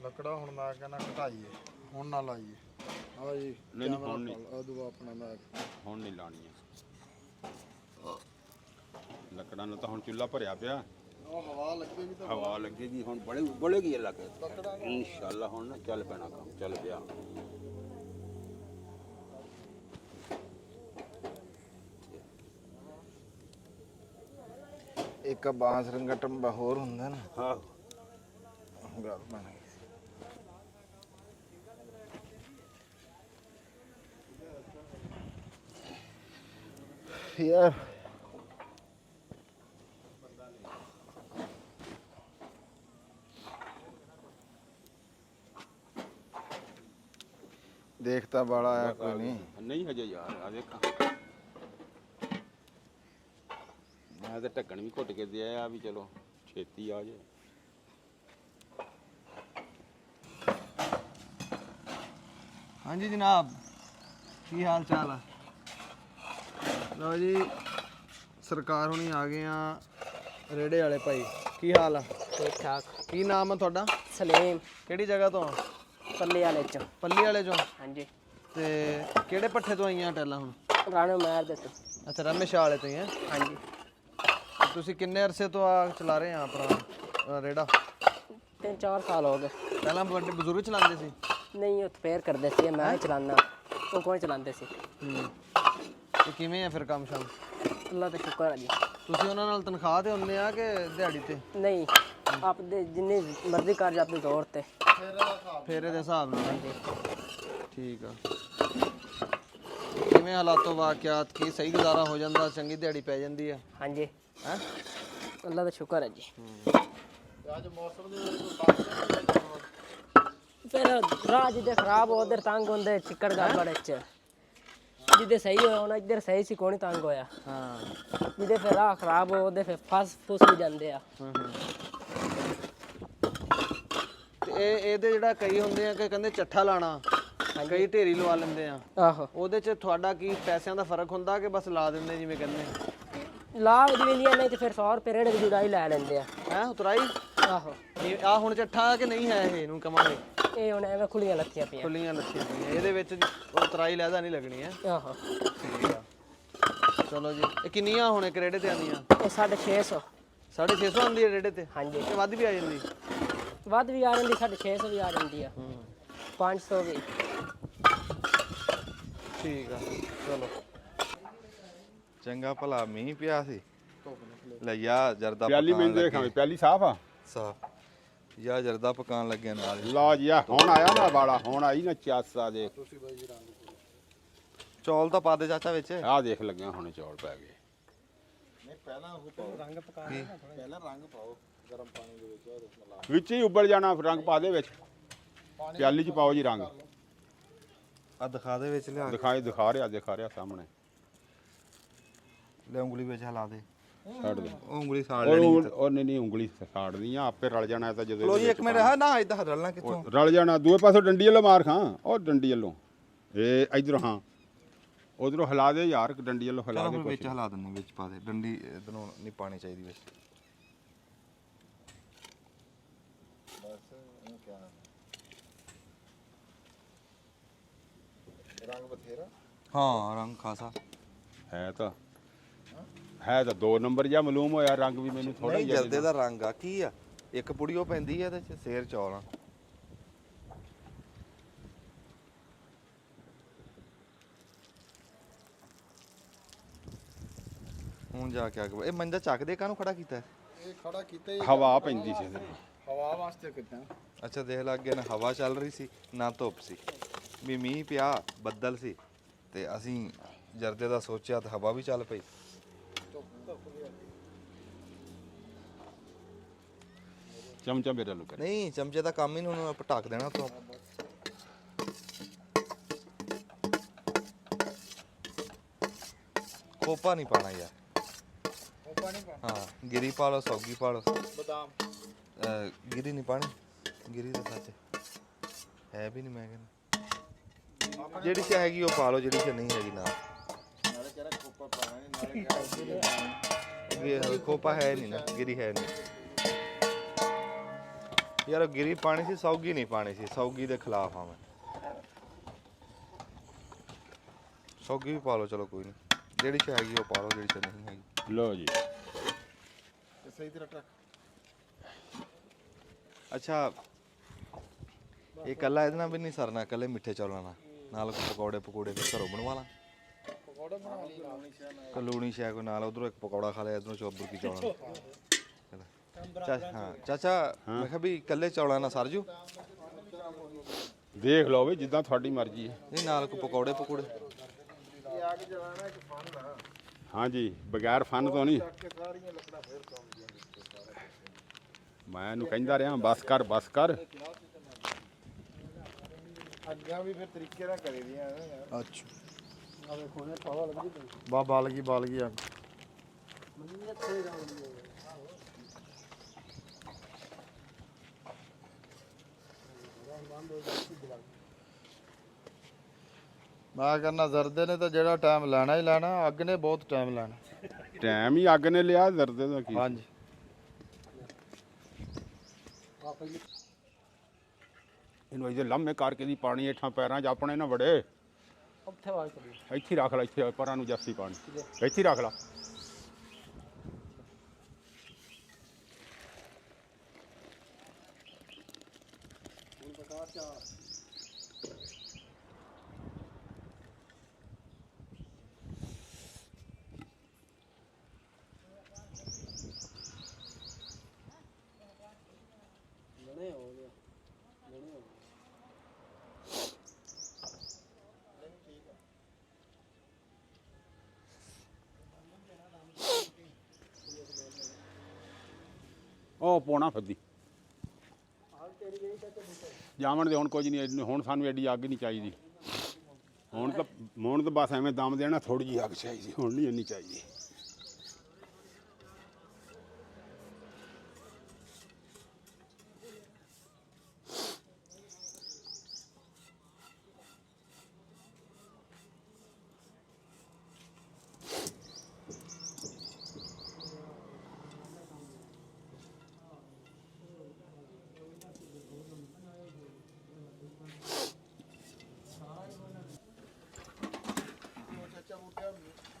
ਲੱਕੜਾ ਹੁਣ ਮੈਂ ਕਹਿੰਦਾ ਘਟਾਈਏ, ਹੁਣ ਨਾ ਲਾਈਏ। ਆ ਜੀ ਨਹੀਂ ਹੁਣ ਨਹੀਂ, ਉਦੋਂ ਆਪਣਾ ਮੈਂ ਹੁਣ ਨਹੀਂ ਲਾਉਣੀ ਲੱਕੜਾਂ ਨੂੰ ਤਾਂ ਹੁਣ ਚੁੱਲ੍ਹਾ ਭਰਿਆ ਪਿਆ, ਉਹ ਹਵਾ ਲੱਗੇਗੀ ਤਾਂ ਹਵਾ ਲੱਗੇਗੀ ਹੁਣ ਬੜੇਗੀ ਇਹ ਲੱਗੇ ਇਨਸ਼ਾਅੱਲਾ। ਹੁਣ ਨਾ ਚੱਲ ਪੈਣਾ ਕੰਮ, ਚੱਲ ਪਿਆ। ਇੱਕ ਬਾਂਸ ਰੰਗਟ ਹੋਰ ਹੁੰਦਾ ਨਾ, ਹਾਂ ਗੱਲ ਬਣ ਗਈ ਯਾਰ। ਦੇਖਤਾ ਬਾਲਾ ਆਇਆ ਕੋਈ ਨਹੀਂ। ਨਹੀਂ ਹਜੇ ਯਾਰ, ਆ ਦੇਖਾਂ ਮੈਂ ਤਾਂ ਢੱਕਣ ਵੀ ਘੁੱਟ ਕੇ ਦੇ ਆਇਆ ਵੀ ਚਲੋ ਛੇਤੀ ਆ ਜੇ। ਹਾਂਜੀ ਜਨਾਬ, ਕੀ ਹਾਲ ਚਾਲ ਆ? ਲਓ ਜੀ ਸਰਕਾਰ ਹੁਣੀ ਆ ਗਏ ਆ, ਰੇੜੇ ਵਾਲੇ ਭਾਈ। ਕੀ ਹਾਲ ਆ? ठीक ठाक। ਕੀ ਨਾਮ ਆ ਤੁਹਾਡਾ? सलीम ਕਿਹੜੀ ਜਗ੍ਹਾ ਤੋਂ ਆ? पल्ली वाले चो। ਪੱਲੀ ਵਾਲੇ ਚੋਂ। हाँ जी। ਤੇ ਕਿਹੜੇ ਪੱਠੇ ਤੋਂ ਆਈਆਂ ਟੈਲਾਂ ਹੁਣ? राणो मार दे तू। ਅੱਛਾ ਰਮੇਸ਼ਾ ਵਾਲੇ ਤੋਂ ਹੀ ਹੈ। हाँ जी। ਤੁਸੀਂ ਕਿੰਨੇ ਅਰਸੇ ਤੋਂ ਆ ਚਲਾ ਰਹੇ ਆ ਆਪਣਾ ਰੇੜਾ? 3-4 साल हो गए। ਪਹਿਲਾਂ ਵੱਡੇ ਬਜ਼ੁਰਗ ਚਲਾਉਂਦੇ ਸੀ? नहीं वो पैर कर दे सी, मैं चलाना, वो कौन चलाते सी। ਤੇ ਕਿਵੇਂ ਆ ਫਿਰ ਕੰਮ ਸ਼ਾਮ? अल्लाह का शुक्र है जी। ਤੁਸੀਂ ਉਹਨਾਂ ਨਾਲ ਤਨਖਾਹ ਤੇ ਹੁੰਦੇ ਆ ਕਿ ਦਿਹਾੜੀ ਤੇ? नहीं आप दे जिन्नी मर्जी कर जाते दौड़ ते। ਫੇਰੇ ਦੇ ਹਿਸਾਬ ਨਾਲ। ਠੀਕ ਆ। ਕਿਵੇਂ ਹਾਲਾਤੋਂ ਵਾਕਿਆਤ ਕੀ ਸਹੀ ਗੁਜ਼ਾਰਾ ਹੋ ਜਾਂਦਾ, ਚੰਗੀ ਦਿਹਾੜੀ ਪੈ ਜਾਂਦੀ ਆ? हाँ जी। ਹੈ अल्लाह का शुक्र है जी। ਅੱਜ ਮੌਸਮ ਦੇ ਵਿੱਚ फिर राह जिदे खराब हो उधर तंग होंदे चिक्कड़ गड़बड़ च, जिदे सही हो होना इधर सही सी कोनी तंग होया। ਹਾਂ। जिदे फिर राह खराब हो उधर फिर फस फुस भी जांदे आ। ਤੇ ਇਹਦੇ ਜਿਹੜਾ ਕਈ ਹੁੰਦੇ ਆ ਕਿ ਕਹਿੰਦੇ ਚੱਠਾ ਲਾਣਾ, ਕਈ ਢੇਰੀ ਲਵਾ ਲੈਂਦੇ ਆ। आहो ਉਹਦੇ ਚ ਤੁਹਾਡਾ ਕੀ ਪੈਸਿਆਂ ਦਾ ਫਰਕ ਹੁੰਦਾ ਕਿ ਬਸ ਲਾ ਦਿੰਦੇ ਜਿਵੇਂ ਕਹਿੰਦੇ? ला भी नहीं तो फिर 100 रुपये रेड़े की जुड़ाई लै लेंदे आ। ਹੈ ਉਤਰਾਈ? आहो ਆ ਹੁਣ ਚੱਠਾ ਕਿ ਨਹੀਂ ਹੈ ਇਹ ਇਹਨੂੰ ਕਵਾਂਗੇ? ਇਹ ਹੁਣ ਐਵੇਂ ਖੁੱਲੀਆਂ ਲੱਥੀਆਂ ਪਈਆਂ। ਖੁੱਲੀਆਂ ਲੱਥੀਆਂ ਪਈਆਂ, ਇਹਦੇ ਵਿੱਚ ਉਤਰਾਈ ਲੈਦਾ ਨਹੀਂ ਲੱਗਣੀ ਹੈ। ਆਹੋ ਠੀਕ ਆ। ਚਲੋ ਜੀ, ਇਹ ਕਿੰਨੀਆਂ ਹੁਣ ਇੱਕ ਰੇੜੇ ਤੇ ਆਉਂਦੀਆਂ? ਇਹ 650। 650 ਆਉਂਦੀ ਹੈ ਰੇੜੇ ਤੇ? ਹਾਂਜੀ। ਤੇ ਵੱਧ ਵੀ ਆ ਜਾਂਦੀ? ਵੱਧ ਵੀ ਆ ਜਾਂਦੀ, 650 ਵੀ ਆ ਜਾਂਦੀ ਆ, 500 ਵੀ। ਠੀਕ ਆ ਚਲੋ। ਚੰਗਾ ਭਲਾ ਮੀਂਹ ਪਿਆ ਸੀ। ਲੈ ਯਾ ਜਰਦਾ ਪਿਆਲੀ ਪਕਾਉਣ ਮੈਨੂੰ ਲੱਗੇ। ਦੇਖਾਂ ਪਿਆਲੀ ਸਾਫ ਆ ਸਾਫ ਯਾ ਜਰਦਾ ਪਕਾਉਣ ਲੱਗੇ ਨਾਲ ਹੀ। ਲਾ ਜੀ ਆ ਹੁਣ ਆਇਆ ਨਾ ਵਾਲਾ, ਹੁਣ ਆਈ ਨਾ ਚਾਸਾ ਦੇ। ਚੌਲ ਤਾਂ ਪਾ ਦੇ ਚਾਚਾ ਵਿੱਚ। ਆਹ ਦੇਖ ਲੱਗਿਆ ਹੁਣ ਚੌਲ ਪੈ ਗਏ। ਨਹੀਂ ਪਹਿਲਾਂ ਉਹ ਪਾਓ ਰੰਗ ਪਕਾ ਕੇ ਪਹਿਲਾਂ ਰੰਗ ਪਾਓ ਗਰਮ ਪਾਣੀ ਦੇ ਵਿੱਚ ਵਿੱਚ ਹੀ ਉੱਬਲ ਜਾਣਾ, ਰੰਗ ਪਾ ਦੇ ਵਿੱਚ। ਪਿਆਲੀ 'ਚ ਪਾਓ ਜੀ ਰੰਗ। ਆ ਦਿਖਾ ਦੇ ਵਿੱਚ ਲਿਆ ਦਿਖਾ ਰਿਹਾ ਸਾਹਮਣੇ। ਲੈ ਉਂਗਲੀ ਵਿੱਚ ਹਿਲਾ ਦੇ। ਛੱਡ ਦੇ ਉਹ ਉਂਗਲੀ ਸਾੜ ਲੈਣੀ। ਉਹ ਨਹੀਂ ਉਂਗਲੀ ਸਾੜਨੀ ਆ, ਆਪੇ ਰਲ ਜਾਣਾ ਤਾਂ ਜਦੋਂ। ਲੋ ਜੀ ਇੱਕ ਮਿੰਟ ਹਾਂ ਨਾ ਇਦਾਂ ਰਲਣਾ ਕਿੱਥੋਂ? ਰਲ ਜਾਣਾ ਦੂਏ ਪਾਸੋਂ ਡੰਡੀ ਵੱਲੋਂ ਮਾਰ ਖਾਂ, ਉਹ ਡੰਡੀ ਵੱਲੋਂ ਇਹ ਇਧਰੋਂ। ਹਾਂ ਉਧਰੋਂ ਹਿਲਾ ਦੇ ਯਾਰ, ਡੰਡੀ ਵੱਲੋਂ ਹਿਲਾ ਚਲੋ ਦੇ। ਫਿਰ ਵਿੱਚ ਹਿਲਾ ਦਿੰਨੇ, ਵਿੱਚ ਪਾ ਦੇ ਡੰਡੀ ਇਧਰੋਂ ਨਹੀਂ ਪਾਣੀ ਚਾਹੀਦੀ ਵਿੱਚ। ਹਾਂ ਰੰਗ ਖਾਸਾ ਹੈ ਤਾਂ 2 ਨੰਬਰ ਜਾਂ ਮਾਲੂਮ ਹੋਇਆ ਰੰਗ ਵੀ ਮੈਨੂੰ ਥੋੜਾ ਨਹੀਂ ਜਰਦੇ ਦਾ ਰੰਗ ਆ ਕੀ ਆ ਇੱਕ ਪੁੜੀ ਉਹ ਪੈਂਦੀ ਆ ਇਹਦੇ ਚ ਸੇਰ ਚੌਲਾਂ ਹੁਣ ਜਾ ਕੇ ਇਹ ਮੰਜਾ ਚੱਕਦੇ ਕਾਹਨੂੰ ਖੜਾ ਕੀਤਾ ਇਹ ਖੜਾ ਕੀਤਾ ਹੀ ਹਵਾ ਪੈਂਦੀ ਸੀ ਇਹਦੇ ਹਵਾ ਵਾਸਤੇ ਕੀਤਾ। ਅੱਛਾ ਦੇਖ ਲੱਗ ਗਿਆ ਨਾ ਹਵਾ ਚੱਲ ਰਹੀ ਸੀ ਨਾ ਧੁੱਪ ਸੀ ਵੀ ਮੀਂਹ ਪਿਆ ਬੱਦਲ ਸੀ ਤੇ ਅਸੀਂ ਜਰਦੇ ਦਾ ਸੋਚਿਆ ਤੇ ਹਵਾ ਵੀ ਚੱਲ ਪਈ ਚਮਚਾ ਮੇਰਾ ਲੁਕ ਨਹੀਂ ਚਮਚੇ ਦਾ ਕੰਮ ਹੀ ਨਹੀਂ ਉਹਨੂੰ ਆਪਾਂ ਢੱਕ ਦੇਣਾ ਤੋਂ ਖੋਪਾ ਨਹੀਂ ਪਾਣਾ ਯਾਰ ਖੋਪਾ ਨਹੀਂ ਪਾਣਾ ਹਾਂ ਗਿਰੀ ਪਾ ਲਓ ਸੌਗੀ ਪਾ ਲਓ ਬਦਾਮ ਗਿਰੀ ਨਹੀਂ ਪਾਣੀ ਗਿਰੀ ਦਾ ਸੱਚ ਹੈ ਵੀ ਨਹੀਂ ਮੈਂ ਕਹਿੰਦਾ ਜਿਹੜੀ ਚ ਹੈਗੀ ਉਹ ਪਾ ਲਓ ਜਿਹੜੀ ਚ ਨਹੀਂ ਹੈਗੀ ਨਾ ਨਾਲੇ ਕਿਹੜਾ ਖੋਪਾ ਪਾਣਾ ਨਹੀਂ ਨਾਲੇ ਇਹ ਖੋਪਾ ਹੈ ਨਹੀਂ ਨਾ ਗਿਰੀ ਹੈ ਨਹੀਂ ਯਾਰ ਉਹ ਗਿਰੀ ਪਾਣੀ ਸੀ ਸੌਗੀ ਨਹੀਂ ਪਾਣੀ ਸੀ ਸੌਗੀ ਦੇ ਖਿਲਾਫ ਆ ਮੈਂ ਸੌਗੀ ਵੀ ਪਾ ਲਓ ਚਲੋ ਕੋਈ ਨਹੀਂ ਜਿਹੜੀ ਚ ਹੈਗੀ ਉਹ ਪਾ ਲਓ ਜਿਹੜੀ ਚ ਨਹੀਂ ਹੈਗੀ ਲਓ ਜੀ ਸਹੀ ਤਰ੍ਹਾਂ ਟੱਕ ਅੱਛਾ ਇਹ ਕੱਲਾ ਇਹਦੇ ਨਾਲ ਵੀ ਨਹੀਂ ਸਰਨਾ ਕੱਲੇ ਮਿੱਠੇ ਚੌਲਾਂ ਨਾਲ ਪਕੌੜੇ ਪਕੌੜੇ ਫਿਰ ਘਰੋਂ ਬਣਵਾ ਲਾਂ ਪਕੌੜੇ ਬਣਾ ਲਈ ਕਲੂਣੀ ਸ਼ੈ ਕੋ ਨਾਲ ਉਧਰੋਂ ਇੱਕ ਪਕੌੜਾ ਖਾ ਲਿਆ ਇਧਰੋਂ ਚੌਬਰ ਕੀ ਚੌਲਾਂ ਹਾਂ ਚਾਚਾ ਮੈਂ ਕਿਹਾ ਵੀ ਕੱਲੇ ਚੌਲਾਂ ਨਾਲ ਸਰ ਜੂ ਦੇਖ ਲਓ ਵੀ ਜਿੱਦਾਂ ਤੁਹਾਡੀ ਮਰਜ਼ੀ ਹੈ ਨਹੀਂ ਨਾਲ ਕੋ ਪਕੌੜੇ ਪਕੌੜੇ ਇਹ ਅੱਗ ਜਲਾਣਾ ਇੱਕ ਫਨ ਆ ਹਾਂਜੀ ਬਗੈਰ ਫਨ ਤੋਂ ਨਹੀਂ ਚੱਕ ਕੇ ਸਾਰੀਆਂ ਲੱਕੜਾਂ ਫੇਰ ਕੰਮ ਦੀਆਂ ਮੈਂ ਇਹਨੂੰ ਕਹਿੰਦਾ ਰਿਹਾ ਬਸ ਕਰ ਅੱਗਾਂ ਵੀ ਫਿਰ ਤਰੀਕੇ ਨਾਲ ਕਰੀ ਦੀਆਂ ਯਾਰ ਅੱਛਾ ਆ ਵੇਖੋ ਨੇ ਪਾਵਾ ਲੱਗੀ ਬਾਲ ਗਈ ਅੱਗ ਮੈਂ ਕਹਿੰਦਾ ਜ਼ਰਦੇ ਨੇ ਤਾਂ ਜਿਹੜਾ ਟਾਈਮ ਲੈਣਾ ਹੀ ਲੈਣਾ ਅੱਗ ਨੇ ਬਹੁਤ ਟਾਈਮ ਲੈਣਾ ਟਾਈਮ ਹੀ ਅੱਗ ਨੇ ਲਿਆ ਦਰਦੇ ਦਾ ਕੀ ਹਾਂਜੀ ਇਹਨੂੰ ਇਹਦੇ ਲੰਮੇ ਕਰਕੇ ਦੀ ਪਾਣੀ ਹੇਠਾਂ ਪੈਰਾਂ 'ਚ ਆਪਣੇ ਨਾ ਵੜੇ ਉੱਥੇ ਵਾਲ ਕਰੀ ਇੱਥੇ ਹੀ ਰੱਖ ਲੈ ਇੱਥੇ ਪਰਾਂ ਨੂੰ ਜਾਸੀ ਪਾਣੀ ਇੱਥੇ ਹੀ ਰੱਖ ਲੈ ਉਹ ਪੋਣਾ ਫਿਰਦੀ ਜਾਵਣ ਦੇ ਹੁਣ ਕੁਝ ਨਹੀਂ ਹੁਣ ਸਾਨੂੰ ਐਡੀ ਅੱਗ ਨਹੀਂ ਚਾਹੀਦੀ ਹੁਣ ਤਾਂ ਬਸ ਐਵੇਂ ਦਮ ਦੇਣਾ ਥੋੜੀ ਜਿਹੀ ਅੱਗ ਚਾਹੀਦੀ ਹੁਣ ਨਹੀਂ ਇੰਨੀ ਚਾਹੀਦੀ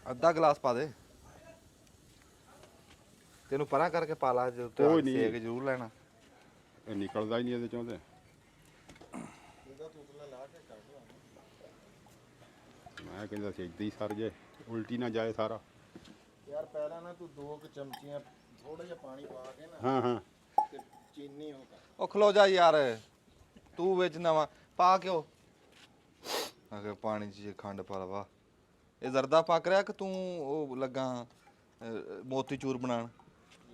ਅੱਧਾ ਗਲਾਸ ਪਾ ਦੇ ਤੈਨੂੰ ਪਰਾਂ ਕਰਕੇ ਪਾ ਲਾ ਜੇ ਕੋਈ ਨਹੀਂ। ਸੇਕ ਜ਼ਰੂਰ ਲੈਣਾ ਇਹ ਨਿਕਲਦਾ ਹੀ ਨਹੀਂ ਇਹਦੇ ਚੋਂ ਤੇ ਮੈਂ ਕਹਿੰਦਾ ਸੀ ਏਦਾਂ ਹੀ ਸਰ ਜੇ ਉਲਟੀ ਨਾ ਜਾਏ ਸਾਰਾ ਯਾਰ ਪਹਿਲਾਂ ਨਾ ਤੂੰ 2 ਚਮਚੀਆਂ ਥੋੜਾ ਜਿਹਾ ਪਾਣੀ ਪਾ ਕੇ ਨਾ ਹਾਂ ਤੇ ਚੀਨੀ ਹੋ ਕਰ ਉਹ ਖਲੋ ਜਾ ਯਾਰ ਤੂੰ ਵਿੱਚ ਨਵਾਂ ਪਾ ਕਿਉਂ ਅਗਰ ਪਾਣੀ 'ਚ ਖੰਡ ਪਾ ਲਵਾ ਇਹ ਜ਼ਰਦਾ ਪੱਕ ਰਿਹਾ ਕਿ ਤੂੰ ਉਹ ਲੱਗਾ ਮੋਤੀ ਚੂਰ ਬਣਾਉਣ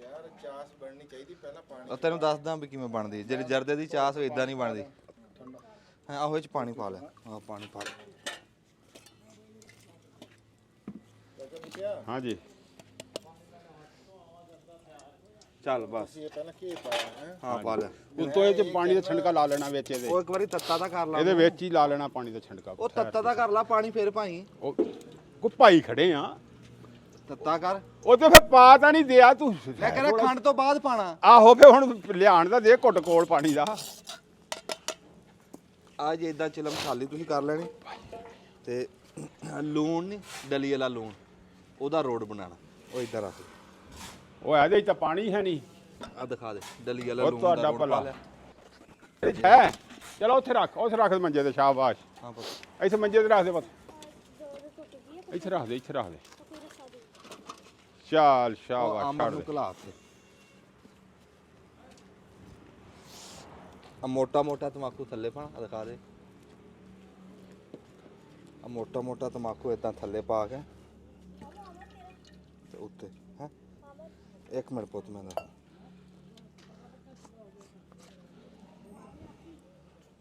ਯਾਰ ਚਾਸ ਬਣਨੀ ਚਾਹੀਦੀ ਪਹਿਲਾਂ ਪਾਣੀ ਉਹ ਤੈਨੂੰ ਦੱਸਦਾ ਵੀ ਕਿਵੇਂ ਬਣਦੀ ਜਿਹੜੀ ਜਰਦੇ ਦੀ ਚਾਸ ਉਹ ਇਦਾਂ ਨਹੀਂ ਬਣਦੀ ਹਾਂ ਆਹੋ ਇਹ 'ਚ ਪਾਣੀ ਪਾ ਲਿਆ ਆਹ ਪਾਣੀ ਪਾ ਲਿਆ ਹਾਂਜੀ ਚੱਲ ਬਸ ਇਹ ਪਹਿਲਾਂ ਕੀ ਪਾਇਆ ਹੈ ਹਾਂ ਪਾ ਲਿਆ ਉੱਤੋਂ ਇਹ 'ਚ ਪਾਣੀ ਦਾ ਛਿੜਕਾ ਲਾ ਲੈਣਾ ਵਿੱਚ ਇਹਦੇ ਉਹ ਇੱਕ ਵਾਰੀ ਤੱਤਾ ਤਾਂ ਕਰ ਲਾ ਇਹਦੇ ਵਿੱਚ ਹੀ ਲਾ ਲੈਣਾ ਪਾਣੀ ਦਾ ਛਿੜਕਾ ਉਹ ਤੱਤਾ ਤਾਂ ਕਰ ਲਾ ਪਾਣੀ ਫੇਰ ਭਾਈ ਉਹ ਕੋ ਭਾਈ ਖੜੇ ਆ ਤੱਤਾ ਕਰ ਉਹ ਤੇ ਫਿਰ ਪਾ ਤਾਂ ਨਹੀਂ ਦਿਆ ਤੂੰ ਮੈਂ ਕਹਿੰਦਾ ਖੰਡ ਤੋਂ ਬਾਅਦ ਪਾਣਾ ਆਹੋ ਫੇ ਹੁਣ ਲਿਆਣ ਦਾ ਦੇ ਘੁੱਟ ਕੋਲ ਪਾਣੀ ਦਾ ਆ ਜੇ ਇਦਾਂ ਚਿਲਮ ਖਾਲੀ ਤੁਸੀਂ ਕਰ ਲੈਣੀ ਤੇ ਲੂਣ ਨਹੀਂ ਡਲੀ ਵਾਲਾ ਲੂਣ, ਉਹਦਾ ਰੋਡ ਬਣਾਉਣਾ। ਉਹ ਇੱਧਰ ਆ ਉਹ ਇਹਦੇ 'ਚ ਤਾਂ ਪਾਣੀ ਹੈ ਨਹੀਂ। ਆ ਦਿਖਾ ਦੇ ਡਲੀ ਵਾਲਾ ਉਹ ਲੂਣ ਤੁਹਾਡਾ ਦਾ ਰੋਡ ਭਲਾ। ਪਾ ਲਿਆ। ਇਹ 'ਚ ਹੈ। ਚਲੋ ਉੱਥੇ ਰੱਖ ਦੇ ਮੰਜੇ ਤੇ। ਸ਼ਾਬਾਸ਼। ਹਾਂ ਪੁੱਤ, ਇੱਥੇ ਮੰਜੇ ਤੇ ਰੱਖ ਦੇ ਪੁੱਤ। ਇੱਥੇ ਰੱਖ ਦੇ। ਚੱਲ ਉਹ ਸ਼ਾਬਾਸ਼ ਅੰਬ ਛੱਡ ਨੂੰ ਦੇ। ਘਲਾ ਤੇ ਆ ਮੋਟਾ ਮੋਟਾ ਤਮਾਕੂ ਥੱਲੇ ਪਾਣਾ। ਆ ਦਿਖਾ ਦੇ, ਆ ਮੋਟਾ ਮੋਟਾ ਤਮਾਕੂ ਇਦਾਂ ਥੱਲੇ ਪਾ ਕੇ ਤੇ ਉੱਤੇ ਹੈ। ਇੱਕ ਮਿੰਟ ਪੁੱਤ, ਮੈਂ ਦੱਸ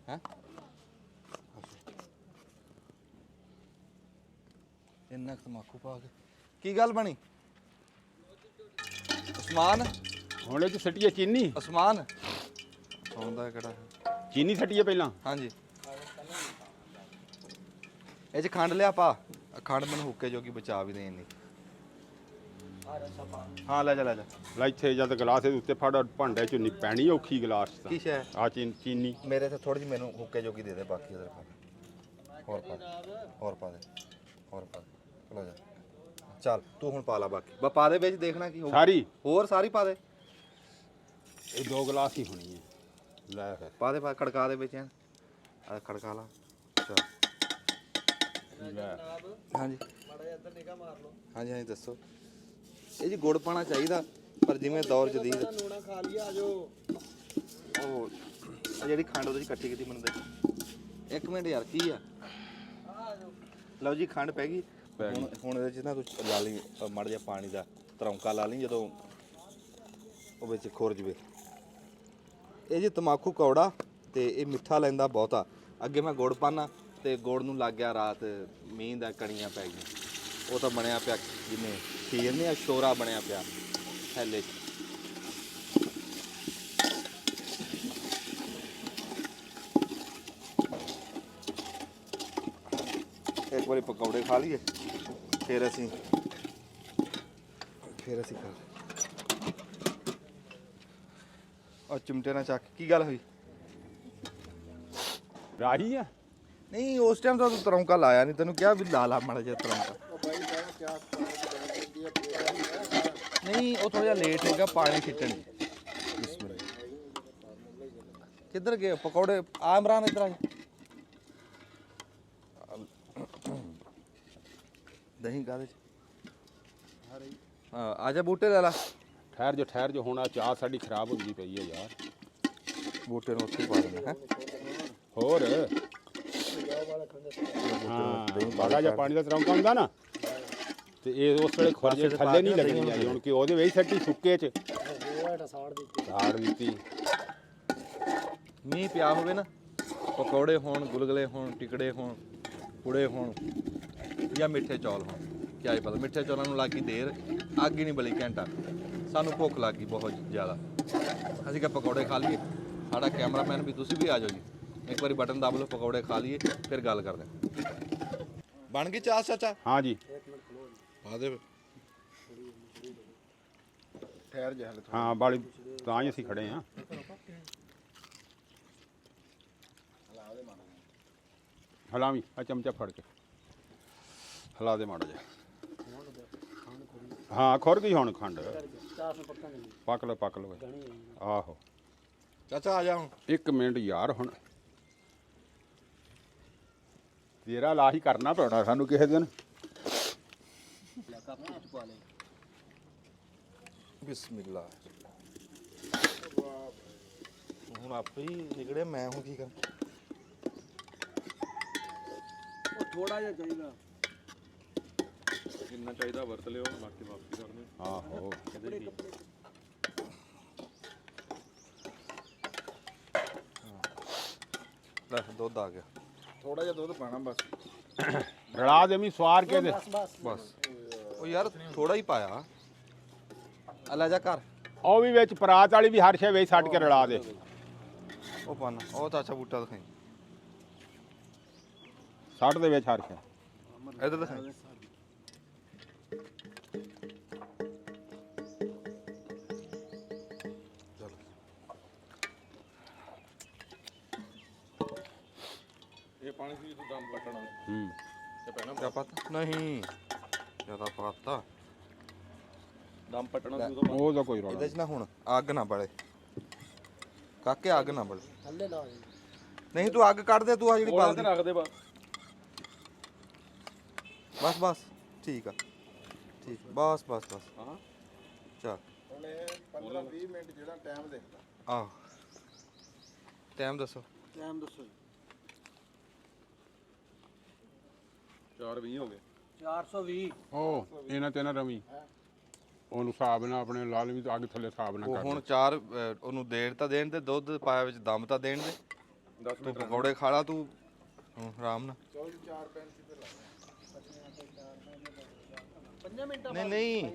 ਹੈ। ਇੰਨਾ ਕੁ ਤਮਾਕੂ ਪਾ ਕੇ ਕੀ ਗੱਲ ਬਣੀ? ਉਸਮਾਨ, ਹੁਣ ਇਹ 'ਚ ਸੱਟੀਏ ਚੀਨੀ। ਉਸਮਾਨ ਸੌਂਦਾ ਕਿਹੜਾ? ਚੀਨੀ ਸੱਟੀਏ ਪਹਿਲਾਂ। ਹਾਂਜੀ, ਇਹ 'ਚ ਖੰਡ ਲਿਆ ਪਾ। ਖੰਡ ਮੈਨੂੰ ਹੁੱਕੇ ਜੋਗੀ ਬਚਾ ਵੀ ਦੇਣ ਦੀ। ਹਾਂ ਲੈ ਜਾ ਲੈ ਜਾ। ਲੈ ਇੱਥੇ ਜਦ ਗਲਾਸ ਦੇ ਉੱਤੇ ਫੜ, ਭਾਂਡੇ 'ਚ ਨਹੀਂ ਪੈਣੀ ਔਖੀ ਗਲਾਸ 'ਚ। ਕੀ ਸ਼ੈ? ਆ ਚੀਨੀ ਮੇਰੇ ਤੇ ਥੋੜੀ ਜਿਹੀ ਮੈਨੂੰ ਹੁੱਕੇ ਜੋਗੀ ਦੇ ਦੇ, ਬਾਕੀ ਇਧਰ ਪਾ ਦੇ। ਹੋਰ ਪਾ ਦੇ, ਹੋਰ ਪਾ ਦੇ, ਹੋਰ ਪਾ ਦੇ। ਚਲੋ ਜਾ, ਚੱਲ ਤੂੰ ਹੁਣ ਪਾ ਲਾ ਬਾਕੀ। ਬਾ ਪਾ ਦੇ ਵਿੱਚ, ਦੇਖਣਾ ਕੀ ਹੋਊ। ਸਾਰੀ ਹੋਰ ਸਾਰੀ ਪਾ ਦੇ। ਇਹ 2 ਗਲਾਸ ਹੀ ਹੋਣੀ ਹੈ। ਲੈ ਫਿਰ ਪਾ ਦੇ, ਪਾ ਖੜਕਾ ਦੇ ਵਿੱਚ। ਆ ਖੜਕਾ ਲਾ। ਚੱਲ ਲੈ। ਹਾਂਜੀ ਮਾੜਾ ਜਿਹਾ ਇੱਧਰ ਨਿਗਾਹ ਮਾਰ ਲਓ। ਹਾਂਜੀ ਹਾਂਜੀ ਦੱਸੋ। ਇਹ ਜੀ ਗੁੜ ਪਾਣਾ ਚਾਹੀਦਾ, ਪਰ ਜਿਵੇਂ ਦੌਰ ਜਦੀਦ ਨੂਣਾ ਖਾ ਲਿਆ। ਆ ਜਾਓ। ਉਹ ਆਹ ਜਿਹੜੀ ਖੰਡ ਉਹਦੇ 'ਚ ਇਕੱਠੀ ਕੀਤੀ ਮੈਨੂੰ ਦੇ। ਇੱਕ ਮਿੰਟ ਯਾਰ, ਕੀ ਆ? ਲਓ ਜੀ, ਖੰਡ ਪੈ ਗਈ। ਹੁਣ ਇਹਦੇ 'ਚ ਨਾ ਤੂੰ ਲਾ ਲਈ ਮੜ ਜਿਹਾ ਪਾਣੀ ਦਾ ਤਰੌਂਕਾ ਲਾ ਲਈ, ਜਦੋਂ ਉਹ ਵਿੱਚ ਖੁਰ ਜਵੇ। ਇਹ ਜੀ ਤਮਾਕੂ ਕੌੜਾ ਤੇ ਇਹ ਮਿੱਠਾ ਲੈਂਦਾ ਬਹੁਤਾ। ਅੱਗੇ ਮੈਂ ਗੁੜ ਪਾਣਾ ਤੇ ਗੁੜ ਨੂੰ ਲੱਗ ਗਿਆ ਰਾਤ ਮੀਂਹ ਦਾ, ਕਣੀਆਂ ਪੈ ਗਈਆਂ। ਉਹ ਤਾਂ ਬਣਿਆ ਪਿਆ ਜਿਵੇਂ ਖੀਰ ਨਹੀਂ ਆ, ਸ਼ੋਰਾ ਬਣਿਆ ਪਿਆ ਥੈਲੇ 'ਚ। ਇੱਕ ਵਾਰੀ ਪਕੌੜੇ ਖਾ ਲਈਏ, ਫਿਰ ਅਸੀਂ ਕਰ ਉਹ ਚਿਮਟੇ ਨਾਲ ਚੱਕ। ਕੀ ਗੱਲ ਹੋਈ? ਰਾਹੀ ਆ। ਨਹੀਂ, ਉਸ ਟਾਈਮ ਤਾਂ ਤੂੰ ਤਰੌਂਕਾ ਲਾਇਆ ਨਹੀਂ, ਤੈਨੂੰ ਕਿਹਾ ਵੀ ਲਾ ਲਾ ਮਾੜਾ ਜਿਹਾ ਤਰੌਂਕਾ। ਨਹੀਂ, ਉਹ ਥੋੜਾ ਜਿਹਾ ਲੇਟ ਹੈਗਾ ਪਾਣੀ ਛਿੱਟਣ ਦੀ। ਕਿੱਧਰ ਗਏ ਪਕੌੜੇ? ਆ ਇਮਰਾਨ, ਇੱਧਰ ਆ। ਦਹੀਂ ਕਾਹਦੇ ਚ? ਹਾਂ, ਆ ਜਾ ਬੂਟੇ ਲੈ ਲਾ। ਠਹਿਰ ਜੋ ਹੁਣ ਆ ਚਾਹ ਸਾਡੀ ਖਰਾਬ ਹੁੰਦੀ ਪਈ ਹੈ ਯਾਰ। ਬੂਟੇ ਨੂੰ ਉੱਥੇ ਪਾ ਦੇਣਾ ਹੈ। ਹੋਰ ਹਾਂ, ਬਾੜਾ ਜਿਹਾ ਪਾਣੀ ਦਾ ਤਰੌਂਕਾ ਹੁੰਦਾ ਨਾ, ਤੇ ਇਹ ਉਸ ਵੇਲੇ ਖੁਰਜੇ ਥੱਲੇ ਨਹੀਂ ਲੱਗਣੀ ਚਾਹੀਦੀ। ਹੁਣ ਕਿ ਉਹਦੇ ਵਿੱਚ ਸੱਟੀ ਸੁੱਕੇ 'ਚ ਸਾੜ ਦਿੱਤੀ। ਮੀਂਹ ਪਿਆ ਹੋਵੇ ਨਾ, ਪਕੌੜੇ ਹੋਣ, ਗੁਲਗੁਲੇ ਹੋਣ, ਟਿਕੜੇ ਹੋਣ, ਪੁੜੇ ਹੋਣ ਜਾਂ ਮਿੱਠੇ ਚੌਲ ਹੋਣ, ਕਿਆ ਹੀ ਪਤਾ। ਮਿੱਠੇ ਚੌਲਾਂ ਨੂੰ ਲੱਗੀ ਦੇਰ, ਅੱਗ ਹੀ ਨਹੀਂ ਬਲੀ ਘੰਟਾ। ਸਾਨੂੰ ਭੁੱਖ ਲੱਗ ਗਈ ਬਹੁਤ ਜ਼ਿਆਦਾ। ਅਸੀਂ ਕਿਹਾ ਪਕੌੜੇ ਖਾ ਲਈਏ। ਸਾਡਾ ਕੈਮਰਾਮੈਨ ਵੀ, ਤੁਸੀਂ ਵੀ ਆ ਜਾਓ ਜੀ। ਇੱਕ ਵਾਰੀ ਬਟਨ ਦਬ ਲਓ, ਪਕੌੜੇ ਖਾ ਲਈਏ, ਫਿਰ ਗੱਲ ਕਰਦੇ ਹਾਂ। ਬਣ ਗਈ ਚਾਹ ਚਾਚਾ? ਹਾਂ ਜੀ, ਪਾ ਦੇ। ਠਹਿਰ ਜਾ ਹਲੇ। ਹਾਂ ਬਾਲੀ ਤਾਂ ਹੀ ਅਸੀਂ ਖੜੇ ਹਾਂ। ਹਲਾਵੀਂ ਆ ਚਮਚਾ ਫੜ ਕੇ ਹਿਲਾ ਦੇ ਮਾੜਾ ਜਿਹਾ। ਹਾਂ ਖੁਰ ਗਈ ਹੁਣ ਖੰਡ। ਪੱਕ ਲਓ ਆਹੋ। ਚਾਚਾ ਆ ਜਾ ਹੁਣ। 1 ਮਿੰਟ ਯਾਰ, ਹੁਣ ਤੇਰਾ ਲਾ ਹੀ ਕਰਨਾ ਪੈਣਾ ਸਾਨੂੰ ਕਿਸੇ ਦਿਨ। ਬਿਸਮਿਲ੍ਲਾ। ਹੁਣ ਆਪੇ ਹੀ ਨਿਕੜੇ, ਮੈਂ ਹੁਣ ਕੀ ਕਰਾਂ? ਥੋੜਾ ਜਿਹਾ ਚਾਹੀਦਾ। ਜਿੰਨਾ ਚਾਹੀਦਾ ਵਰਤ ਲਿਓ, ਬਾਕੀ ਵਾਪਸ ਕਰਨੇ। ਆਹੋ ਲੈ ਦੁੱਧ ਆ ਗਿਆ। ਥੋੜਾ ਜਿਹਾ ਦੁੱਧ ਪਾਣਾ ਬਸ। ਰਲਾ ਦੇਵੀਂ ਸਵਾਰ ਕੇ ਦੇ ਬਸ। ਉਹ ਯਾਰ ਥੋੜਾ ਹੀ ਪਾਇਆ। ਆ ਲੈ ਜਾ ਘਰ। ਉਹ ਵੀ ਵਿੱਚ ਪਰਾਤ ਵਾਲੀ ਵੀ ਹਰ ਸ਼ੈ ਵਿੱਚ ਛੱਡ ਕੇ ਰਲਾ ਦੇ। ਉਹ ਪਾਣਾ, ਉਹ ਤਾਂ ਅੱਛਾ ਬੂਟਾ ਦਿਖਾਈ। ਛੱਡ ਦੇ ਵਿੱਚ ਹਰ ਸ਼ੈ। ਇੱਧਰ ਦਿਖਾਈ। ਇਹ ਪਾਣੀ ਸੀ ਦਮ ਪਟਣਾ। ਕਿਆ ਪਤਾ ਨਹੀਂ ਜਿਆਦਾ ਪਾਤਾ ਦਮ ਪਟਣਾ ਉਹ ਤਾਂ ਕੋਈ ਰੌਲਾ ਇਹਦੇ 'ਚ ਨਾ ਹੁਣ ਅੱਗ ਨਾ ਬਲੇ ਕਾਕੇ, ਅੱਗ ਨਾ ਬਲੇ ਥੱਲੇ ਲਾ ਨਹੀਂ ਤੂੰ ਅੱਗ ਕੱਢ ਦੇ ਤੂੰ ਆ ਜਿਹੜੀ ਉਹਨਾਂ ਬਲਦੀ ਤੇ ਰੱਖ ਦੇ ਬਸ ਬਸ ਬਸ ਠੀਕ ਆ ਠੀਕ ਬਸ ਬਸ ਬਸ ਹਾਂ ਚੱਲ ਹੁਣ ਇਹ 15-20 ਮਿੰਟ ਜਿਹੜਾ ਟਾਈਮ ਦੇਖਦਾ ਆਹ ਟਾਈਮ ਦੱਸੋ ਟਾਈਮ ਦੱਸੋ 4:20 ਹੋ ਗਏ 420 ਉਹ ਇਹਨਾਂ ਤੇ ਨਾ ਰਵੀ ਉਹਨੂੰ ਹਿਸਾਬ ਨਾਲ ਆਪਣੇ ਲਾਲ ਵੀ ਅੱਗ ਥੱਲੇ ਹਿਸਾਬ ਨਾਲ ਉਹ ਕਰ ਹੁਣ ਚਾਰ ਉਹਨੂੰ ਦੇੜ ਤਾਂ ਦੇਣ ਦੇ, ਦੁੱਧ ਪਾਇਆ ਵਿੱਚ ਦਮ ਤਾਂ ਦੇਣ ਦੇ। ਤੂੰ ਪਕੌੜੇ ਖਾ ਲਾ ਤੂੰ ਆਰਾਮ ਨਾਲ। ਨਹੀਂ ਨਹੀਂ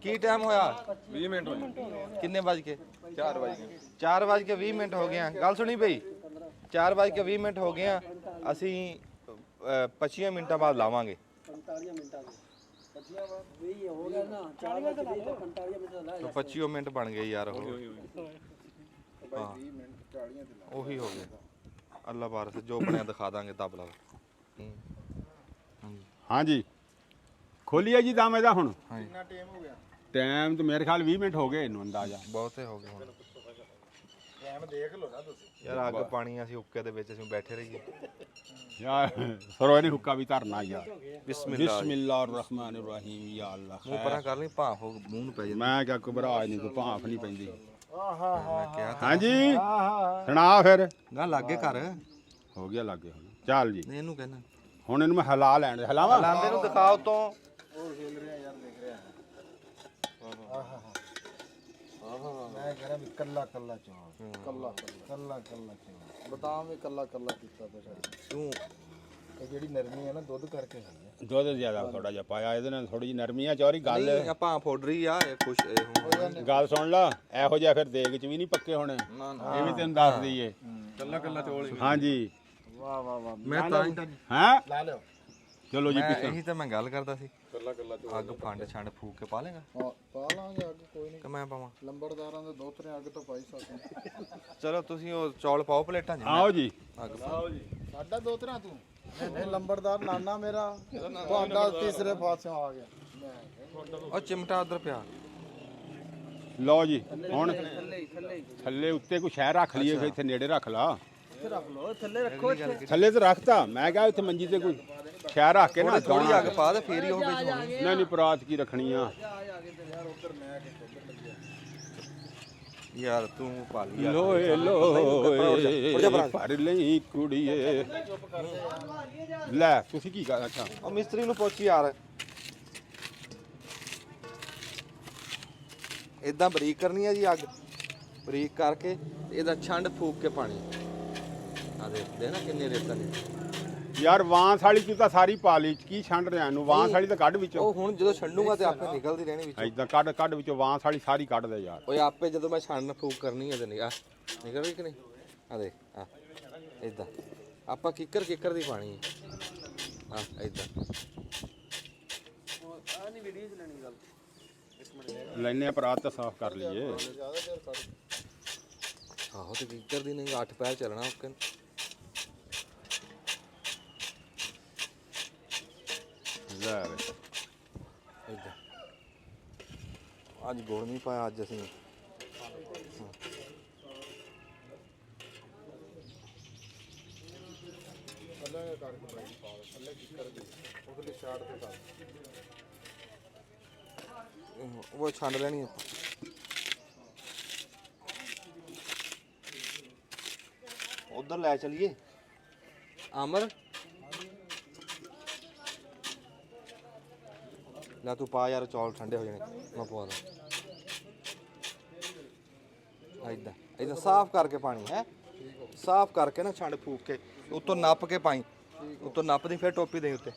ਕੀ ਟਾਈਮ ਹੋਇਆ? 20 ਮਿੰਟ ਹੋਏ ਕਿੰਨੇ ਵਜ ਕੇ? 4 ਵਜੇ 4:20 ਮਿੰਟ ਹੋ ਗਏ ਆ। ਗੱਲ ਸੁਣੀ ਬਈ, 4:20 ਮਿੰਟ ਹੋ ਗਏ ਆ। ਅਸੀਂ 25 ਮਿੰਟਾਂ ਬਾਅਦ ਲਾਵਾਂਗੇ। 45 ਮਿੰਟਾਂ ਦੇ 20 ਹੋ ਗਿਆ ਨਾ 4 ਵਜੇ 45 ਮਿੰਟ ਦਾ 25 ਮਿੰਟ ਬਣ ਗਏ ਯਾਰ ਉਹ। ਹਾਂ 20 ਮਿੰਟ 40 ਤੇ ਉਹੀ ਹੋ ਗਿਆ। ਅੱਲਾ ਬਾਰਸ ਜੋ ਬਣਿਆ ਦਿਖਾ ਦਾਂਗੇ ਤਬ ਲਾ। ਹਾਂਜੀ ਖੋਲੀਏ ਜੀ ਦਮ ਇਹਦਾ ਹੁਣ ਕਿੰਨਾ ਟਾਈਮ ਹੋ ਗਿਆ? ਟਾਈਮ ਤਾਂ ਮੇਰੇ ਖਿਆਲ 20 ਮਿੰਟ ਹੋ ਗਏ ਇਹਨੂੰ ਅੰਦਾਜ਼ਾ ਬਹੁਤੇ ਹੋ ਗਏ ਹੁਣ। ਟਾਈਮ ਦੇਖ ਲਓ ਨਾ ਤੁਸੀਂ ਯਾਰ ਅੱਗ ਪਾਣੀ ਅਸੀਂ ਉੱਕੇ ਦੇ ਵਿੱਚ ਅਸੀਂ ਬੈਠੇ ਰਹੀਏ। ਯਾਰ ਸਰੋਏ ਨੇ ਹੁੱਕਾ ਵੀ ਧਰਨਾ ਯਾਰ ਬਿਸਮਿਲ੍ਲਾ ਬਿਸਮਿਲ੍ਲਾਹਿਰ ਰਹਿਮਾਨਿਰ ਰਹੀਮ ਯਾ ਅੱਲਾ ਮੂੰਹ ਪਰਾਂ ਕਰ ਲਈ, ਭਾਫ ਮੂੰਹ ਨੂੰ ਪੈ ਜਾਂਦੀ। ਮੈਂ ਕਿਹਾ ਘਬਰਾ ਨਹੀਂ ਕੋਈ ਭਾਫ ਨਹੀਂ ਪੈਂਦੀ ਮੈਂ ਕਿਹਾ ਹਾਂਜੀ ਸੁਣਾ ਫਿਰ ਗਾ ਲਾਗੇ ਘਰ ਹੋ ਗਿਆ ਲੱਗੇ ਹੁਣ ਚੱਲ ਜੀ ਨਹੀਂ ਇਹਨੂੰ ਕਹਿਣਾ ਹੁਣ ਇਹਨੂੰ ਮੈਂ ਹਿਲਾ ਲੈਣ ਦੇ ਹਿਲਾਵਾਂ ਲਾਂਦੇ ਨੂੰ ਦਿਖਾਓ ਤੋਂ। ਉਹ ਹਿਲ ਰਿਹਾ ਯਾਰ, ਦੇਖ ਰਿਹਾ ਮੈਂ ਕਹਿੰਦਾ ਵੀ ਕੱਲਾ ਕੱਲਾ ਚੌਲ ਕੱਲਾ ਕੱਲਾ ਕੱਲਾ ਚੌਲ ਬਦਾਮ ਵੀ ਕੱਲਾ ਕੱਲਾ ਕੀਤਾ ਤੇ ਤੂੰ ਇਹ ਜਿਹੜੀ ਨਰਮੀ ਹੈ ਨਾ ਦੁੱਧ ਕਰਕੇ ਹੋਈ ਹੈ। ਦੁੱਧ ਜ਼ਿਆਦਾ ਥੋੜਾ ਜਿਹਾ ਪਾਇਆ ਇਹਦੇ ਨਾਲ ਥੋੜੀ ਜਿਹੀ ਨਰਮੀ ਆ ਚੌਰੀ ਗੱਲ ਨਹੀਂ ਆਪਾਂ ਫੋਡਰੀ ਆ ਇਹ ਖੁਸ਼ ਇਹ ਹੁਣ ਗੱਲ ਸੁਣ ਲਾ ਇਹੋ ਜਿਹਾ ਫਿਰ ਦੇਗ ਚ ਵੀ ਨਹੀਂ ਪੱਕੇ ਹੋਣੇ ਨਾ ਇਹ ਵੀ ਤੈਨੂੰ ਦੱਸ ਦਈਏ ਕੱਲਾ ਕੱਲਾ ਚੋਲ ਹਾਂਜੀ ਵਾਹ ਵਾਹ ਵਾਹ ਮੈਂ ਤਾਂ ਹੀ ਹੈਂ ਲਾ ਲਿਓ। ਚਲੋ ਜੀ ਮੈਂ ਪਿੱਛੇ ਇਹੀ ਤਾਂ ਮੈਂ ਗੱਲ ਕਰਦਾ ਸੀ। ਕੱਲਾ ਕੱਲਾ ਚੋਲ ਅੱਗ ਫੰਡ ਛੰਡ ਫੂਕ ਕੇ ਪਾ ਲੇਗਾ ਹਾਂ ਪਾ ਲਾਂਗੇ ਅੱਗ, ਕੋਈ ਨਹੀਂ। ਕਿ ਮੈਂ ਪਾਵਾਂ? ਲੰਬੜਦਾਰਾਂ ਦੇ ਦੋ ਤਰੇ ਅੱਗ ਤੋਂ ਪਾਈ ਸਕਦੇ। ਚਲੋ ਤੁਸੀਂ ਉਹ ਚੌਲ ਪਾਓ ਪਲੇਟਾਂ 'ਚ। ਆਓ ਜੀ ਅੱਗ ਪਾਓ। ਸਾਡਾ ਦੋ ਤਰਾ ਤੂੰ ਨਹੀਂ ਲੰਬੜਦਾਰ ਨਾਨਾ ਮੇਰਾ ਤੁਹਾਡਾ ਤੀਸਰੇ ਪਾਸਿਓਂ ਆ ਗਿਆ। ਉਹ ਚਿਮਟਾ ਉਧਰ ਪਿਆ। ਲਓ ਜੀ ਹੁਣ ਥੱਲੇ ਉੱਤੇ ਕੋਈ ਸ਼ਹਿਰ ਰੱਖ ਲਈਏ ਫਿਰ ਇੱਥੇ ਨੇੜੇ ਰੱਖ ਲਾ ਰੱਖ ਲਓ ਥੱਲੇ ਰੱਖੋ ਥੱਲੇ ਤੇ ਰੱਖਤਾ ਮੈਂ ਕਿਹਾ ਇੱਥੇ ਮੰਜੀ ਤੇ ਕੋਈ ਸ਼ਹਿਰ ਰੱਖ ਕੇ ਨਾ ਥੋੜੀ ਅੱਗ ਪਾ ਦੇ ਫੇਰ ਹੀ ਉਹ ਵਿੱਚ ਹੋਣੀ। ਨਹੀਂ ਨਹੀਂ ਪਰਾਤ ਕੀ ਰੱਖਣੀ ਆ ਯਾਰ ਤੂੰ ਪਾ ਲਈ ਲੋਏ ਲੋਏ ਭਰ ਲਈ ਕੁੜੀਏ ਲੈ ਤੁਸੀਂ ਕੀ ਕਰ ਅੱਛਾ ਉਹ ਮਿਸਤਰੀ ਨੂੰ ਪੁੱਛ ਯਾਰ ਇਦਾਂ ਬਰੀਕ ਕਰਨੀ ਹੈ ਜੀ ਅੱਗ। ਬਰੀਕ ਕਰਕੇ ਇਹਦਾ ਛੰਡ ਫੂਕ ਕੇ ਪਾਣੀ ਆ ਦੇ ਨਾ ਕਿੰਨੇ ਰੇਤਾਂ ਨੇ ਯਾਰ ਵਾਂਸ ਵਾਲੀ ਤੂੰ ਤਾਂ ਸਾਰੀ ਪਾ ਲਈ ਕੀ ਛੰਡ ਰਿਆ ਨੂੰ ਵਾਂਸ ਵਾਲੀ ਤਾਂ ਕੱਢ ਵਿੱਚੋਂ ਉਹ ਹੁਣ ਜਦੋਂ ਛੰਡੂਗਾ ਤੇ ਆਪੇ ਨਿਕਲਦੀ ਰਹਿਣੀ ਵਿੱਚੋਂ। ਐਦਾਂ ਕੱਢ ਵਿੱਚੋਂ ਵਾਂਸ ਵਾਲੀ ਸਾਰੀ ਕੱਢ ਦੇ ਯਾਰ ਓਏ ਆਪੇ ਜਦੋਂ ਮੈਂ ਛੰਡ ਫੂਕ ਕਰਨੀ ਹੈ ਤੇ ਨਿਕਲ ਰਹੀ ਕਿ ਨਹੀਂ? ਆ ਦੇਖ ਆ ਇਦਾਂ ਆਪਾਂ ਕਿੱਕਰ ਦੀ ਪਾਣੀ ਹੈ। ਆ ਇਦਾਂ ਆ ਨਹੀਂ ਵੀਡੀਓ ਚ ਲੈਣੀ ਗੱਲ ਲੈਨੇ ਆ ਪਰਾਤ ਤਾਂ ਸਾਫ਼ ਕਰ ਲਈਏ ਆਹੋ ਤੇ ਕਿੱਕਰ ਦੀ ਨਹੀਂ 8 ਪੈਰ ਚੱਲਣਾ ਓਕੇ। ਲੈ ਇਦਾਂ ਅੱਜ ਗੁੜ ਨਹੀਂ ਪਾਇਆ ਅੱਜ ਅਸੀਂ। ਥੱਲੇ ਕਰਕੇ ਬਾਈ ਪਾ ਥੱਲੇ ਕੀ ਕਰ ਦੇ ਉਹਦੇ ਸ਼ਾਟ ਤੇ ਕਰ ਉਹ ਛੰਡ ਲੈਣੀ ਆਪਾਂ। ਉਧਰ ਲੈ ਚਲੀਏ ਅਮਰ ਲੈ ਤੂੰ ਪਾ ਯਾਰ ਚੌਲ ਠੰਡੇ ਹੋ ਜਾਣੇ ਮੈਂ ਪਵਾ ਦਾਂ। ਇਦਾਂ ਇਦਾਂ ਸਾਫ਼ ਕਰਕੇ ਪਾਣੀ ਹੈ ਸਾਫ਼ ਕਰਕੇ ਨਾ ਛੰਡ ਫੂਕ ਕੇ ਉੱਤੋਂ ਨੱਪ ਕੇ ਪਾਈ ਉੱਤੋਂ ਨੱਪਦੀ ਫਿਰ ਟੋਪੀ ਦੇ ਉੱਤੇ।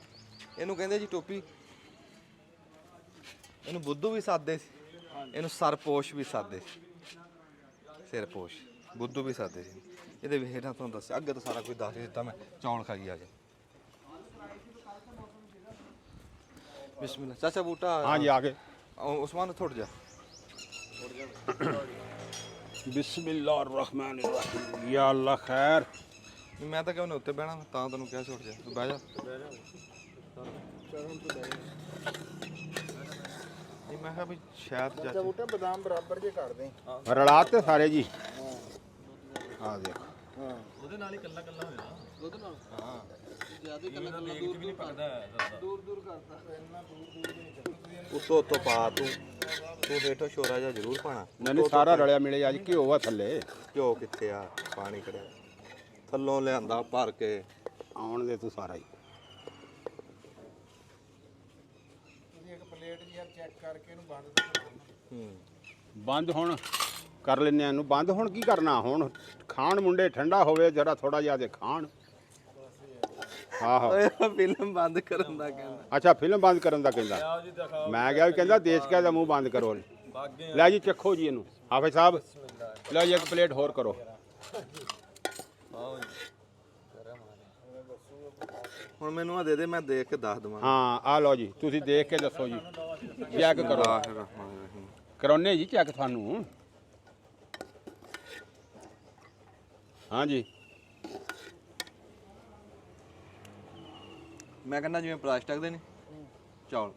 ਇਹਨੂੰ ਕਹਿੰਦੇ ਜੀ ਟੋਪੀ। ਇਹਨੂੰ ਬੁੱਧੂ ਵੀ ਸਾਦੇ ਸੀ, ਇਹਨੂੰ ਸਰਪੋਸ਼ ਵੀ ਸਾਦੇ ਸੀ, ਸਿਰਪੋਸ਼ ਬੁੱਧੂ ਵੀ ਸਾਦੇ ਸੀ। ਇਹਦੇ ਹੇਠਾਂ ਤੁਹਾਨੂੰ ਦੱਸਿਆ ਅੱਗੇ ਤਾਂ ਸਾਰਾ ਕੁਝ ਦੱਸ ਹੀ ਦਿੱਤਾ ਮੈਂ। ਚੌਲ ਖਾਈ ਆ ਜਾ ਬਿਸਮਿਲ੍ਲਾ ਚਾਚਾ ਬੂਟਾ ਹਾਂ ਜੀ ਆ ਗਏ ਉਸਮਾਨ ਥੋੜ ਜਾ बिस्मिल्लाहिर्रहमानिर्रहीम या अल्लाह खैर ਨਹੀਂ ਮੈਂ ਤਾਂ ਕਿਹਾ ਉਹਨੇ ਉੱਤੇ ਬਹਿਣਾ ਤਾਂ ਤੈਨੂੰ ਕਿਹਾ ਸੀ ਉੱਠ ਜਾ ਤੂੰ ਬਹਿ ਜਾ ਨਹੀਂ ਮੈਂ ਕਿਹਾ ਵੀ ਸ਼ਾਇਦ ਚਾਚਾ ਬੂਟਾ ਬਦਾਮ ਬਰਾਬਰ ਜੇ ਕਰ ਦੇ ਰਲਾ ਤੇ ਸਾਰੇ ਜੀ ਆ ਦੇਖ ਉਹਦੇ ਨਾਲ ਹੀ ਕੱਲਾ ਕੱਲਾ ਹੋਇਆ ਦੁੱਧ ਨਾਲ ਹਾਂ ਜਿਆਦਾ ਕੱਲਾ ਕੱਲਾ ਦੂਰ ਦੂਰ ਕਰਦਾ ਦੂਰ ਦੂਰ ਕਰਦਾ ਇੰਨਾ ਦੂਰ ਦੂਰ ਵੀ ਨਹੀਂ ਚੱਲਦਾ ਉੱਤੋਂ ਉੱਤੋਂ ਪਾ ਤੂੰ ਹੇਠੋਂ ਛੋਰਾ ਜਿਹਾ ਜ਼ਰੂਰ ਪਾਣਾ ਨਹੀਂ ਸਾਰਾ ਰਲਿਆ ਮਿਲੇ ਅੱਜ ਘਿਓ ਆ ਥੱਲੇ ਘਿਓ ਕਿੱਥੇ ਆ ਪਾਣੀ ਖੜਿਆ ਥੱਲੋਂ ਲਿਆਂਦਾ ਭਰ ਕੇ ਆਉਣ ਦੇ ਤੂੰ ਸਾਰਾ ਹੀ ਤੁਸੀਂ ਇੱਕ ਪਲੇਟ ਜੀ ਯਾਰ ਚੈੱਕ ਕਰਕੇ ਇਹਨੂੰ ਬੰਦ ਹੂੰ ਬੰਦ ਹੁਣ ਕਰ ਲੈਨੇ ਆ ਇਹਨੂੰ ਬੰਦ ਹੁਣ ਕੀ ਕਰਨਾ ਹੁਣ ਖਾਣ ਮੁੰਡੇ ਠੰਡਾ ਹੋਵੇ ਜਰਾ ਥੋੜਾ ਜਿਹਾ ਤੇ ਖਾਣ ਆਹੋ ਫਿਲਮ ਬੰਦ ਕਰਨ ਦਾ ਕਹਿੰਦਾ ਅੱਛਾ ਫਿਲਮ ਬੰਦ ਕਰਨ ਦਾ ਕਹਿੰਦਾ ਮੈਂ ਕਿਹਾ ਵੀ ਕਹਿੰਦਾ ਦੇਸ਼ ਕਿਆ ਦਾ ਮੂੰਹ ਬੰਦ ਕਰੋ ਲੈ ਜੀ ਚੱਖੋ ਜੀ ਇਹਨੂੰ ਹਾਫਿਜ਼ ਸਾਹਿਬ ਲਓ ਜੀ ਇੱਕ ਪਲੇਟ ਹੋਰ ਕਰੋ ਹੁਣ ਮੈਨੂੰ ਆ ਦੇ ਦੇ ਮੈਂ ਦੇਖ ਕੇ ਦੱਸ ਦਵਾਂ ਹਾਂ ਆ ਲਓ ਜੀ ਤੁਸੀਂ ਦੇਖ ਕੇ ਦੱਸੋ ਜੀ ਚੈੱਕ ਕਰੋ ਕਰਾਉਨੇ ਜੀ ਚੈੱਕ ਤੁਹਾਨੂੰ ਹਾਂਜੀ ਮੈਂ ਕਹਿੰਦਾ ਜਿਵੇਂ ਪਲਾਸਟਿਕ ਦੇ ਨੇ ਚੌਲ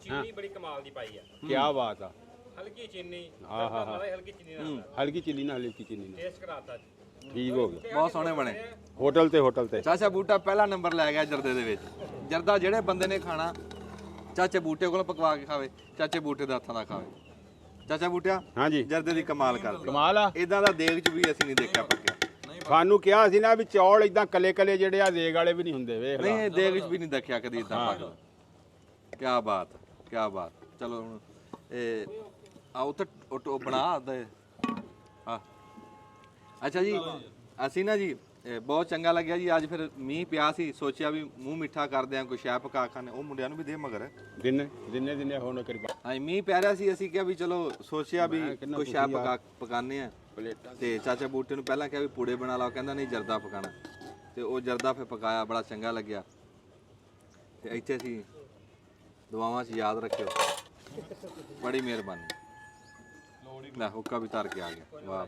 ਚੀਨੀ ਬੜੀ ਕਮਾਲ ਦੀ ਪਾਈ ਆ ਕੀ ਬਾਤ ਆ ਹਲਕੀ ਚੀਨੀ ਆਹਾ ਹਲਕੀ ਚੀਨੀ ਨਾਲ ਹਲਕੀ ਚਿੱਲੀ ਨਾਲ ਹਲਕੀ ਚਿੱਲੀ ਨਾਲ ਟੇਸਟ ਕਰਾਤਾ ਠੀਕ ਹੋ ਗਿਆ ਬਹੁਤ ਸੋਹਣੇ ਬਣੇ ਹੋਟਲ ਤੇ ਚਾਚਾ ਬੂਟਾ ਪਹਿਲਾ ਨੰਬਰ ਲੈ ਗਿਆ ਜਰਦੇ ਦੇ ਵਿੱਚ ਜਰਦਾ ਜਿਹੜੇ ਬੰਦੇ ਨੇ ਖਾਣਾ ਚਾਚੇ ਬੂਟੇ ਕੋਲ ਪਕਵਾ ਕੇ ਖਾਵੇ ਚਾਚੇ ਬੂਟੇ ਦੇ ਹੱਥਾਂ ਦਾ ਖਾਵੇ ਚਾਚਾ ਬੂਟਿਆ ਹਾਂਜੀ ਜਰਦੇ ਦੀ ਕਮਾਲ ਕਰ ਕਮਾਲ ਆ ਇਦਾਂ ਦਾ ਦੇਗ ਚ ਵੀ ਅਸੀਂ ਨਹੀਂ ਦੇਖਿਆ ਪੱਕਿਆ ਤੁਹਾਨੂੰ ਕਿਹਾ ਸੀ ਨਾ ਵੀ ਚੌਲ ਇਦਾਂ ਕੱਲੇ ਕੱਲੇ ਜਿਹੜੇ ਆ ਦੇਗ ਵਾਲੇ ਵੀ ਨਹੀਂ ਹੁੰਦੇ ਵੇਖ ਨਹੀਂ ਲਾ ਇਹ ਦੇਗ ਚ ਵੀ ਨਹੀਂ ਦੇਖਿਆ ਕਦੀ ਇਦਾਂ ਪੱਕਦਾ ਕੀ ਬਾਤ ਚਲੋ ਹੁਣ ਇਹ ਆ ਉੱਥੇ ਉਹ ਬਣਾ ਦੇ ਆ ਅੱਛਾ ਜੀ ਅਸੀਂ ਨਾ ਜੀ ਬਹੁਤ ਚੰਗਾ ਲੱਗਿਆ ਜੀ ਅੱਜ ਫਿਰ ਮੀਂਹ ਪਿਆ ਸੀ ਸੋਚਿਆ ਵੀ ਮੂੰਹ ਮਿੱਠਾ ਕਰਦੇ ਆ ਕੋਈ ਸ਼ੈ ਪਕਾ ਖਾਣੇ ਉਹ ਮੁੰਡਿਆਂ ਨੂੰ ਵੀ ਦੇ ਮਗਰ ਦਿਨੇ ਹੋਣ ਕਰੀ ਹਾਂ ਮੀਂਹ ਪੈ ਰਿਹਾ ਸੀ ਅਸੀਂ ਕਿਹਾ ਵੀ ਚਲੋ ਸੋਚਿਆ ਵੀ ਕੋਈ ਸ਼ੈ ਪਕਾਣੇ ਆ ਤੇ ਚਾਚਾ ਬੂਟੇ ਨੂੰ ਪਹਿਲਾਂ ਕਿਹਾ ਵੀ ਪੂੜੇ ਬਣਾ ਲਾ ਕਹਿੰਦਾ ਨਹੀਂ ਜਰਦਾ ਪਕਾਣਾ ਤੇ ਉਹ ਜਰਦਾ ਫਿਰ ਪਕਾਇਆ ਬੜਾ ਚੰਗਾ ਲੱਗਿਆ ਤੇ ਇੱਥੇ ਅਸੀਂ ਦੁਆਵਾਂ 'ਚ ਯਾਦ ਰੱਖਿਓ ਬੜੀ ਮਿਹਰਬਾਨੀ ਲੈ ਹੁੱਕਾ ਵੀ ਧਰ ਕੇ ਆ ਗਿਆ ਵਾਹ